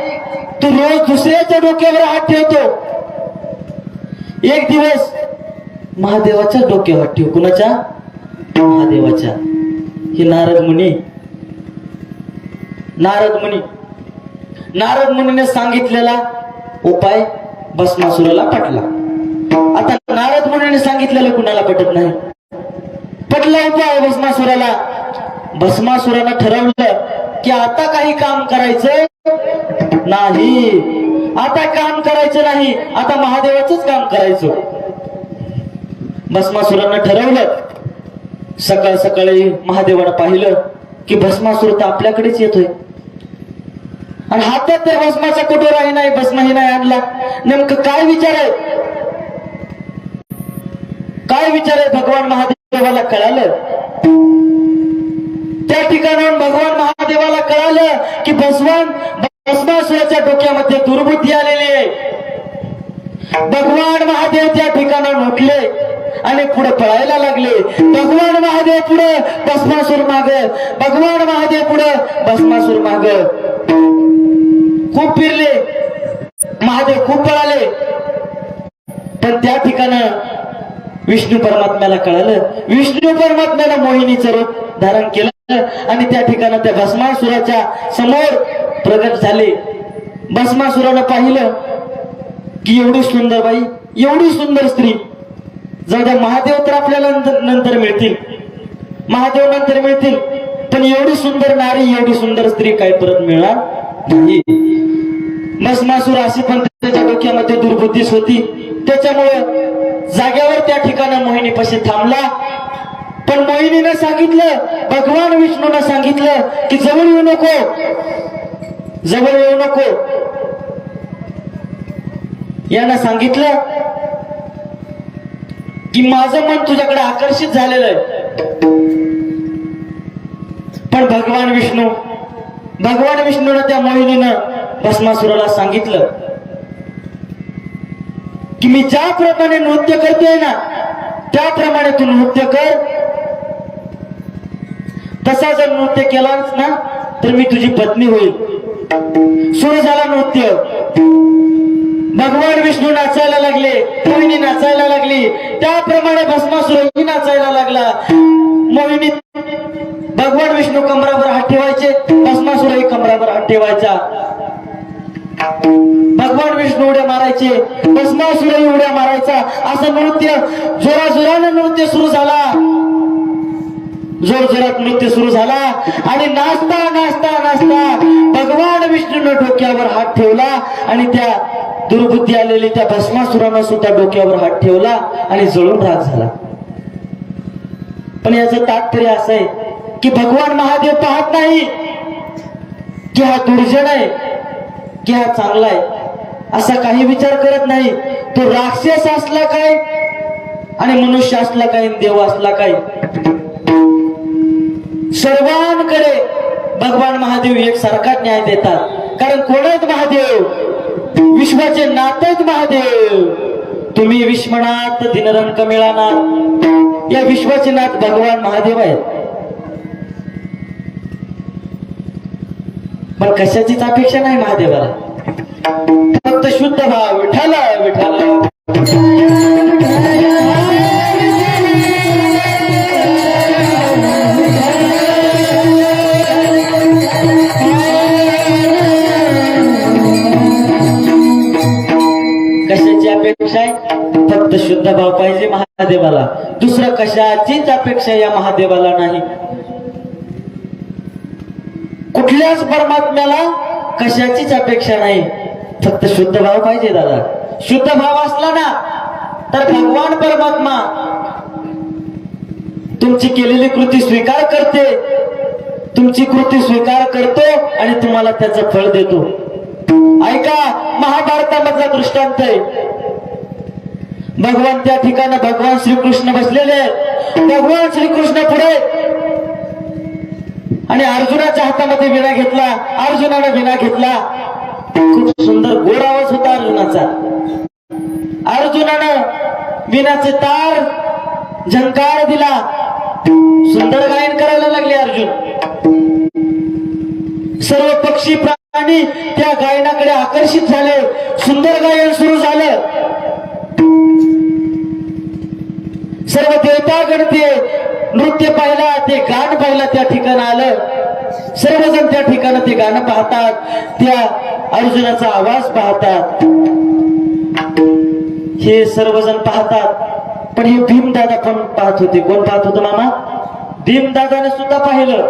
तू रोज दुसऱ्याच्या डोक्यावर हात ठेवतो, एक दिवस महादेवाच्या डोक्यावर हात ठेव. कुणाच्या? महादेवाच्या. हे नारद मुनीने सांगितलेला उपाय भस्मासुराला पटला. आता नारद मुनीने सांगितलेलं कुणाला पटत नाही. पटला उपाय भस्मासुराला. भस्मासुरानं ठरवलं की आता काही काम करायचं नाही, आता काम करायचं नाही, आता महादेवाचंच काम करायचं. भस्मासुरानं ठरवलं. सकाळ सकाळी महादेवानं पाहिलं की भस्मासुर तर आपल्याकडेच येतोय आणि हातात त्या भस्माचा कटोराही नाही, भस्मही नाही आणला. नेमकं काय विचार आहे? भगवान महादेवाला कळालं. त्या ठिकाणाहून भगवान महादेवाला कळालं की भस्मासुराच्या डोक्यामध्ये दुर्बुद्धी आलेली आहे. भगवान महादेव त्या ठिकाणाहून उठले आणि पुढे पळायला लागले. भगवान महादेव पुढे, भस्मासूर माग. भगवान महादेव पुढे, भस्मासूर माग. खूप फिरले, महादेव खूप पळाले. पण त्या ठिकाणं विष्णू परमात्म्याला कळालं. विष्णू परमात्म्यानं मोहिनीचं रूप धारण केलं आणि त्या ठिकाणी त्या भस्मासुराच्या समोर प्रगट झाले. भस्मासुरानं पाहिलं की एवढी सुंदर बाई, एवढी सुंदर स्त्री, जाऊ द्या महादेव तर आपल्याला नंतर मिळतील, महादेव नंतर मिळतील, पण एवढी सुंदर नारी, एवढी सुंदर स्त्री काही परत मिळणार नाही. भस्मासूर अशी पण त्याच्या डोक्यामध्ये दुर्बुद्धीच होती. त्याच्यामुळे जाग्यावर त्या ठिकाणी मोहिनीपाशी थांबला. पण मोहिनीनं सांगितलं, भगवान विष्णूनं सांगितलं की जवळ येऊ नको, जवळ येऊ नको. यानं सांगितलं की माझं मन तुझ्याकडे आकर्षित झालेलं आहे. पण भगवान विष्णूनं त्या मोहिनीनं भस्मासुराला सांगितलं की मी ज्याप्रमाणे नृत्य करतोय ना, त्याप्रमाणे तू नृत्य कर. तसा जर नृत्य केलास ना तर मी तुझी पत्नी होईल. सुरू झाला नृत्य. भगवान विष्णू नाचायला लागले, मोहिनी नाचायला लागली. त्याप्रमाणे भस्मासुरही नाचायला लागला. मोहिनी, भगवान विष्णू कमरावर हात ठेवायचे, भस्मासुरही कमरावर हात ठेवायचा. भगवान विष्णू उड्या मारायचे, भस्मासुरही उड्या मारायचा. असं नृत्य जोराजोरानं नृत्य सुरू झाला. जोरजोरात नृत्य सुरू झाला आणि नाचता नाचता नाचता भगवान विष्णूनं डोक्यावर हात ठेवला आणि त्या दुर्बुद्धी आलेली त्या भस्मासुरानं सुद्धा डोक्यावर हात ठेवला आणि जळून राख झाला. पण याचं तात्पर्य असं आहे की भगवान महादेव पाहत नाही की हा दुर्जन आहे की हा चांगला आहे, असा काही विचार करत नाही. तो राक्षस असला काय आणि मनुष्य असला काय, देव असला काय, सर्वांकडे भगवान महादेव एकसारखा न्याय देतात. कारण कोण आहेत महादेव? विश्वाचे नाथ आहेत महादेव. तुम्ही विश्वनाथ दिनरंक मिळानाथ, या विश्वाचे नाथ भगवान महादेव आहेत. पण कशाचीच अपेक्षा नाही महादेवाला, फक्त शुद्ध भाव. विठाला विठाला कशाची अपेक्षा आहे? फक्त शुद्ध भाव पाहिजे महादेवाला, दुसरं कशाचीच अपेक्षा या महादेवाला नाही. कुठल्याच परमात्म्याला कशाचीच अपेक्षा नाही, फक्त शुद्ध भाव पाहिजे. दादा शुद्ध भाव असला ना तर भगवान परमात्मा तुमची केलेली कृती स्वीकार करते, तुमची कृती स्वीकार करतो आणि तुम्हाला त्याचं फळ देतो. ऐका, महाभारतामधला दृष्टांत आहे. भगवान त्या ठिकाणी भगवान श्रीकृष्ण बसलेले आहेत. भगवान श्रीकृष्ण पुढे आणि अर्जुनाच्या हातामध्ये विणा घेतला. अर्जुनानं विणा घेतला. खूप सुंदर गोड आवाज होता अर्जुनाचा. अर्जुनानं विणाचे तार झंकार दिला. सुंदर गायन करायला लागले अर्जुन. सर्व पक्षी प्राणी त्या गायनाकडे आकर्षित झाले. सुंदर गायन सुरू झालं. सर्व देवता गणते नृत्य पाहिला, ते गाणं पाहिला त्या ठिकाणी आलं. सर्वजण त्या ठिकाणी ते गाणं पाहतात, त्या अर्जुनाचा आवाज पाहतात. हे सर्वजण पाहतात. पण हे भीमदादा पण पाहत होते. कोण पाहत होतं मामा? भीमदादाने सुद्धा पाहिलं.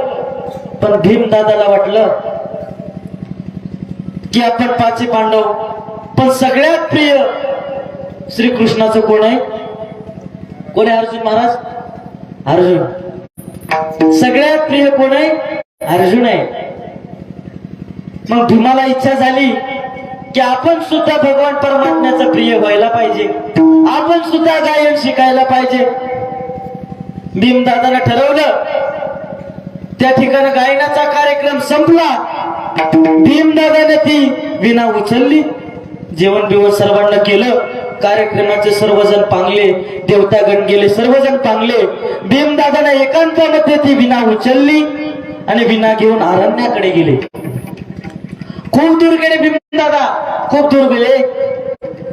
पण भीमदादाला वाटलं की आपण पाचे पांडव, पण सगळ्यात प्रिय श्रीकृष्णाचं कोण आहे? कोण आहे? अर्जुन महाराज. अर्जुन सगळ्यात प्रिय कोण आहे? अर्जुन आहे. मग भीमाला इच्छा झाली की आपण सुद्धा भगवान परमात्म्याचं प्रिय व्हायला पाहिजे, आपण सुद्धा गायन शिकायला पाहिजे. भीमदादाने ठरवलं. त्या ठिकाणी गायनाचा कार्यक्रम संपला. भीमदादाने ती विणा उचलली. जेवण बिवण सर्वांना केलं. कार्यक्रमाचे सर्वजण पांगले, देवतागण गेले, सर्वजण पांगले. भीमदादाने एकांतामध्ये ती विणा उचलली आणि विणा घेऊन अरण्याकडे गेले. खूप दूर गेले भीमदादा, खूप दूर गेले.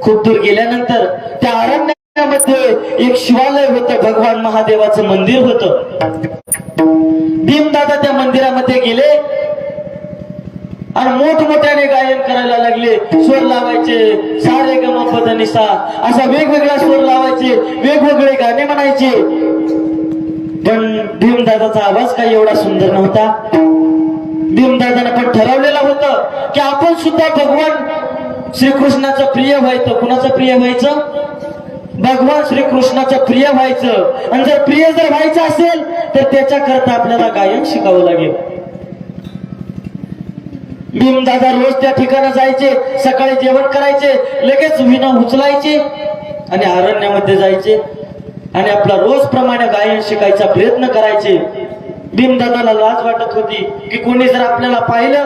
खूप दूर गेल्यानंतर त्या अरण्यामध्ये एक शिवालय होतं, भगवान महादेवाचं मंदिर होतं. भीमदादा त्या मंदिरामध्ये गेले आणि मोठमोठ्याने गायन करायला लागले. स्वर लावायचे, सारे गम पद निसा, असा वेगवेगळा स्वर लावायचे, वेगवेगळे गाणे म्हणायचे. पण भीमदादाचा आवाज काही एवढा सुंदर नव्हता. भीमदादाने पण ठरवलेलं होतं की आपण सुद्धा भगवान श्रीकृष्णाचं प्रिय व्हायचं. कुणाचं प्रिय व्हायचं? भगवान श्रीकृष्णाचं प्रिय व्हायचं. आणि जर प्रिय जर व्हायचं असेल तर त्याच्याकरता आपल्याला गायन शिकावं लागेल. भीमदादा रोज त्या ठिकाणी जायचे, सकाळी जेवण करायचे, लगेच विणा उचलायचे आणि अरण्यामध्ये जायचे आणि आपला रोज प्रमाणे गायन शिकायचा प्रयत्न करायचे. भीमदादाला लाज वाटत होती की कोणी जर आपल्याला पाहिलं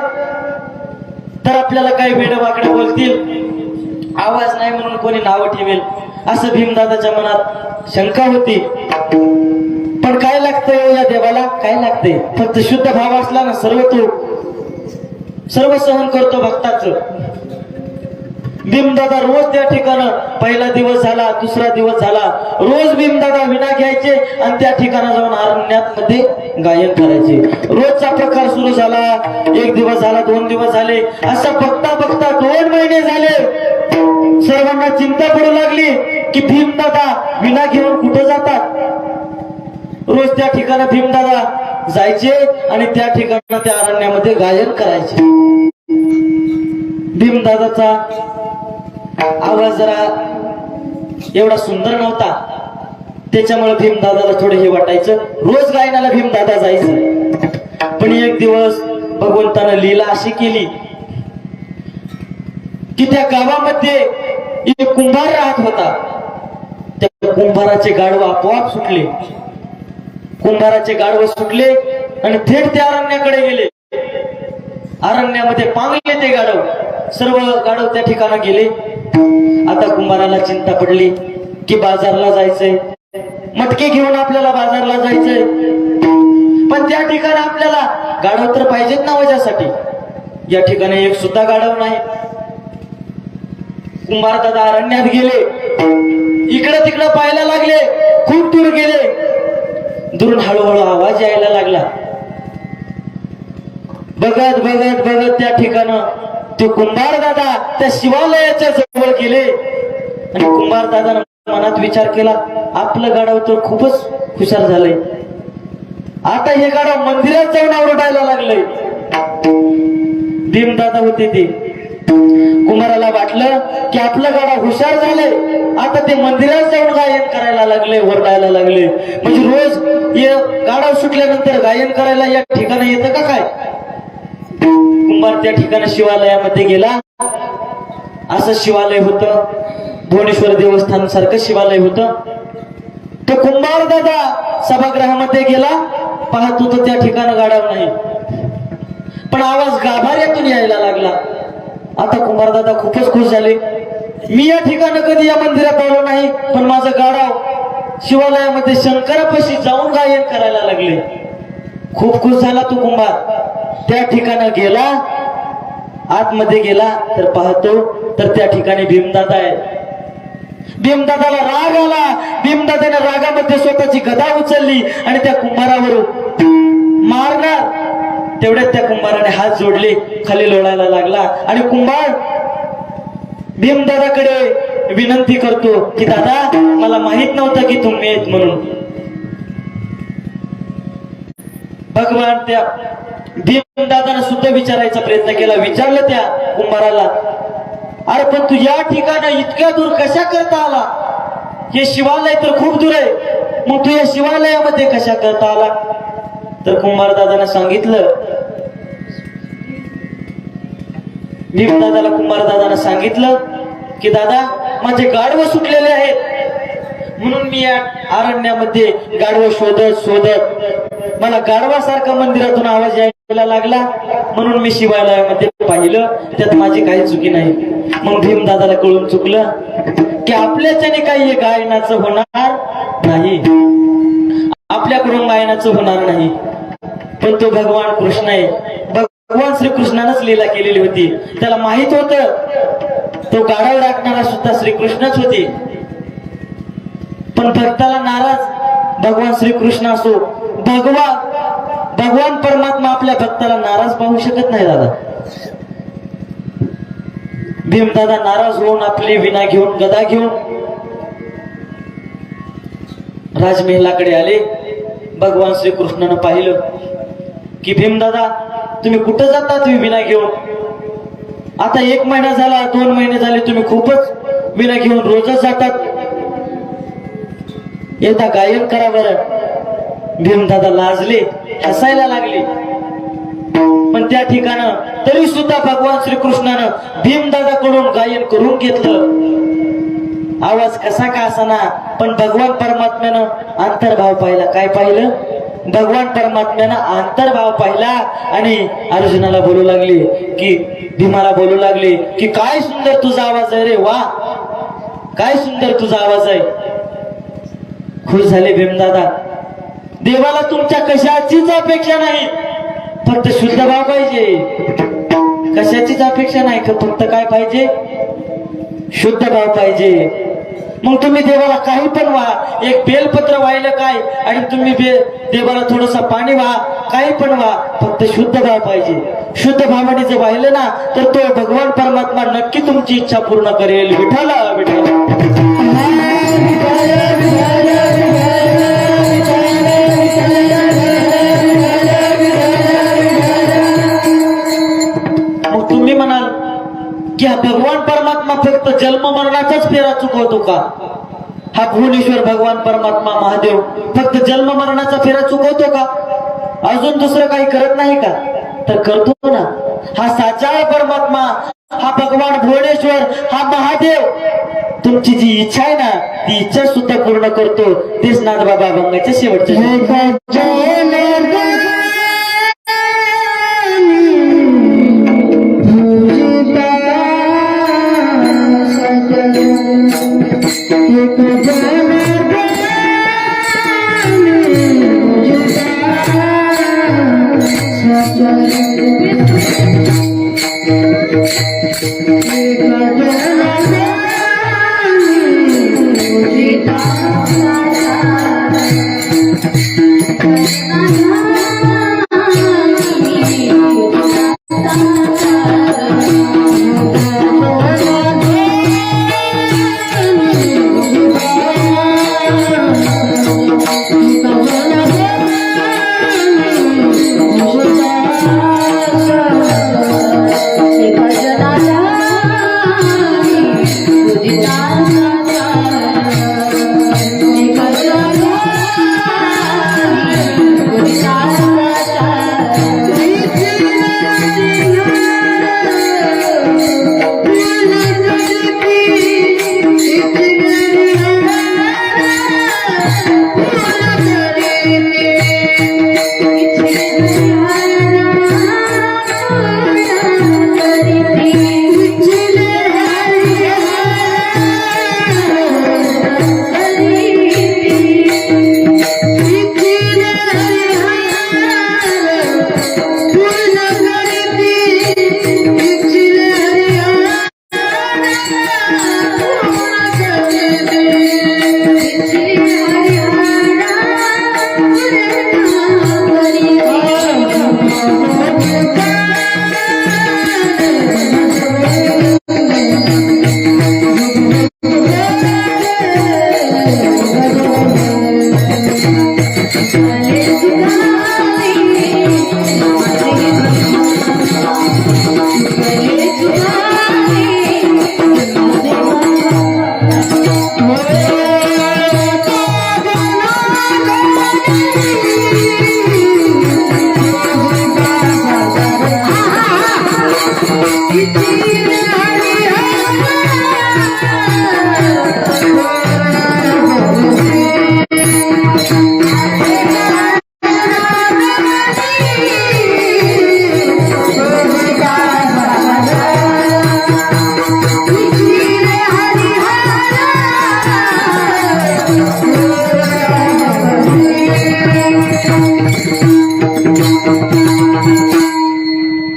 तर आपल्याला काही वेडवाकडे बोलतील, आवाज नाही म्हणून कोणी नाव ठेवेल, असं भीमदादाच्या मनात शंका होती. पण काय लागतंय या देवाला? काय लागतंय? फक्त शुद्ध भाव असला ना सर्व तो सर्व सहन करतो भक्ताचं. भीमदादा रोज त्या ठिकाणी, पहिला दिवस झाला, दुसरा दिवस झाला, रोज भीमदादा विणा घ्यायचे आणि त्या ठिकाणी जाऊन अरण्यात मध्ये गायन करायचे. रोजचा प्रकार सुरू झाला. एक दिवस झाला, 2 दिवस झाले, असं बघता बघता 2 महिने झाले. सर्वांना चिंता पडू लागली की भीमदादा विणा घेऊन कुठे जातात. रोज त्या ठिकाणी भीमदादा जायचे आणि त्या ठिकाणी त्या अरण्यामध्ये गायन करायचे. भीमदादाचा आवाज जरा एवढा सुंदर नव्हता, त्याच्यामुळे भीमदादाला थोडं हे वाटायचं. रोज गायनाला भीमदादा जायचं. पण एक दिवस भगवंतानं लीला अशी केली की त्या गावामध्ये एक कुंभार राहत होता. त्या कुंभाराचे गाढव आपोआप सुटले. कुंभाराचे गाढव सुटले आणि थेट त्या अरण्याकडे गेले. अरण्यामध्ये पांगले ते गाढव. सर्व गाढव त्या ठिकाणी गेले. आता कुंभाराला चिंता पडली की बाजारला जायचंय, मटके घेऊन आपल्याला बाजारला जायचंय. पण त्या ठिकाणी आपल्याला गाढव तर पाहिजेत ना वजासाठी. या ठिकाणी एक सुद्धा गाढव नाही. कुंभार दादा अरण्यात गेले. इकडं तिकडं पाहायला लागले. खूप दूर गेले. दुरून हळूहळू आवाज यायला लागला. बघत बघत बघत त्या ठिकाणी ते कुंभार दादा त्या शिवालयाच्या जवळ गेले आणि कुंभार दादानं मनात विचार केला, आपलं गाढव तर खूपच हुशार झालंय, आता हे गाढव मंदिरात जाऊन आवरडायला लागलंय. भीमदादा होते ते. कुंभाराला वाटलं की आपलं गाढव हुशार झालंय, आता ते मंदिरात जाऊन गायन करायला लागले, ओरडायला लागले. म्हणजे रोज हे गाढव सुटल्यानंतर गायन करायला या ठिकाणी येतं का काय? कुंभार त्या ठिकाणी शिवालयामध्ये गेला. असं शिवालय होतं, भुवनेश्वर देवस्थान सारखं शिवालय होतं. तो कुंभार दादा सभागृहामध्ये गेला, पाहत होतो त्या ठिकाणी गाढव नाही, पण आवाज गाभाऱ्यातून यायला लागला. आता कुंभार दादा खूपच खुश झाले. मी या ठिकाणी कधी या मंदिरात आलो नाही, पण माझं गाढव शिवालयामध्ये शंकरापाशी जाऊन गायन करायला लागले. खूप खुश झाला तो कुंभार. त्या ठिकाणी गेला, आतमध्ये गेला तर पाहतो तर त्या ठिकाणी भीमदादा आहे. भीमदादाला राग आला. भीमदादाने रागामध्ये स्वतःची गदा उचलली आणि त्या कुंभारावर मारणार. तेवढ्यात त्या कुंभाराने हात जोडले, खाली लोळायला लागला. आणि कुंभार भीमदादाकडे विनंती करतो की दादा, मला माहित नव्हतं की तुम्ही आहेत म्हणून. भगवान त्या भीमदादानं सुद्धा विचारायचा प्रयत्न केला. विचारलं त्या कुंभाराला, अरे पण तू या ठिकाणी इतक्या दूर कशा करता आला? हे शिवालय तर खूप दूर आहे, मग तू या शिवालयामध्ये कशा करता आला? तर कुंभार दादानं सांगितलं, भीमदादाला कुंभार दादानं सांगितलं की दादा, माझे गाढव सुटलेले आहेत, म्हणून मी या अरण्यामध्ये गाढव शोधत शोधत मला गाढवासारखा मंदिरातून आवाज यायला लागला, म्हणून मी शिवालयामध्ये पाहिलं, त्यात माझी काही चुकी नाही. मग भीमदादाला कळून चुकलं की आपल्याच्याने काही हे गायनाचं होणार नाही, आपल्याकडून गायनाचं होणार नाही. पण तो भगवान कृष्ण आहे. भगवान श्रीकृष्णानंच लीला केलेली होती. त्याला माहित होतं तो गाढव राखणारा सुद्धा श्रीकृष्णच होते. पण भक्ताला नाराज भगवान श्रीकृष्ण असो, भगवान परमात्मा आपल्या भक्ताला नाराज पाहू शकत नाही दादा. भीमदादा नाराज होऊन आपली विना घेऊन, गदा घेऊन राजमहलाकडे आले. भगवान श्रीकृष्णानं पाहिलं की भीमदादा, तुम्ही कुठं जाता तुम्ही विना घेऊन? आता 1 महिना झाला, 2 महिने झाले, तुम्ही खूपच विना घेऊन रोजच जातात. एकदा गायन करा बरं. भीमदादा लाजले, हसायला लागले. पण त्या ठिकाणं तरी सुद्धा भगवान श्रीकृष्णानं भीमदादाकडून गायन करून घेतलं. आवाज कसा का असाना, पण भगवान परमात्म्यानं अंतर्भाव पाहिला. काय पाहिलं? भगवान परमात्म्यानं अंतर्भाव पाहिला आणि अर्जुनाला बोलू लागले की, भीमाला बोलू लागले की, काय सुंदर तुझा आवाज आहे रे, वा काय सुंदर तुझा आवाज आहे. खुश झाले भीमदादा. देवाला तुमच्या कशाचीच अपेक्षा नाही, फक्त शुद्ध भाव पाहिजे. कशाचीच अपेक्षा नाही, फक्त काय पाहिजे? शुद्ध भाव पाहिजे. मग तुम्ही देवाला काही पण व्हा, एक बेलपत्र वाहिलं काय, आणि तुम्ही देवाला थोडस पाणी व्हा, काही पण व्हा, फक्त शुद्ध भाव पाहिजे. शुद्ध भावाने जर वाहिलं ना, तर तो भगवान परमात्मा नक्की तुमची इच्छा पूर्ण करेल. विठ्ठल विठ्ठल. मग तुम्ही म्हणाल की हा भगवान परमात्मा फक्त जन्म मरणाचाच फेरा चुकवतो का? हा भुवनेश्वर भगवान परमात्मा महादेव फक्त जन्म मरणाचा फेरा चुकवतो का? अजून दुसरं काही करत नाही का? तर करतो ना. हा साचा परमात्मा, हा भगवान भुवनेश्वर, हा महादेव तुमची जी इच्छा आहे ना, ती इच्छा सुद्धा पूर्ण करतो. तेच नाथबाबा अभंगाच्या शेवटच्या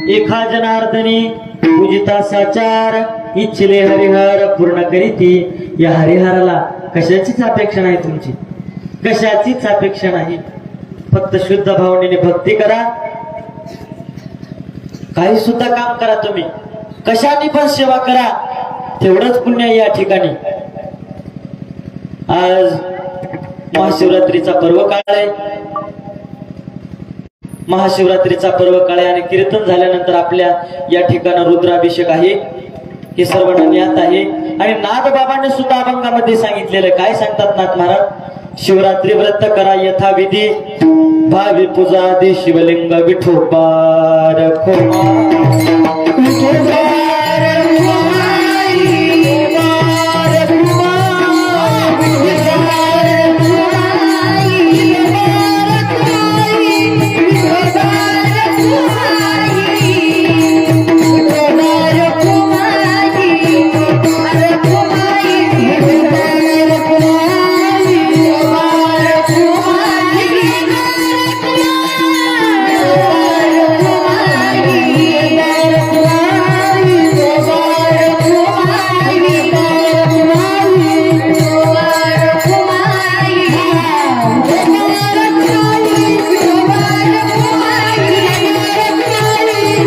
एका जनार्दनी पूजिता साचार इच्छिले हरिहर पूर्ण करीती. या हरिहराला कशाचीच अपेक्षा नाही तुमची, कशाचीच अपेक्षा नाही. फक्त शुद्ध भावनेने भक्ती करा. काही सुद्धा काम करा तुम्ही, कशाने पण सेवा करा, तेवढंच पुण्य आहे या ठिकाणी. आज महाशिवरात्रीचा पर्व काळ आहे. महाशिवरात्रीचा पर्व काळ आहे आणि कीर्तन झाल्यानंतर आपल्या या ठिकाणी रुद्राभिषेक आहे. हे सर्वांना ज्ञात आहे. आणि नाथ बाबांनी सुद्धा अभंगामध्ये सांगितलेलं काय सांगतात नाथ महाराज? शिवरात्री व्रत करा यथाविधी, भावी पूजा दे शिवलिंग विठोबा रखो.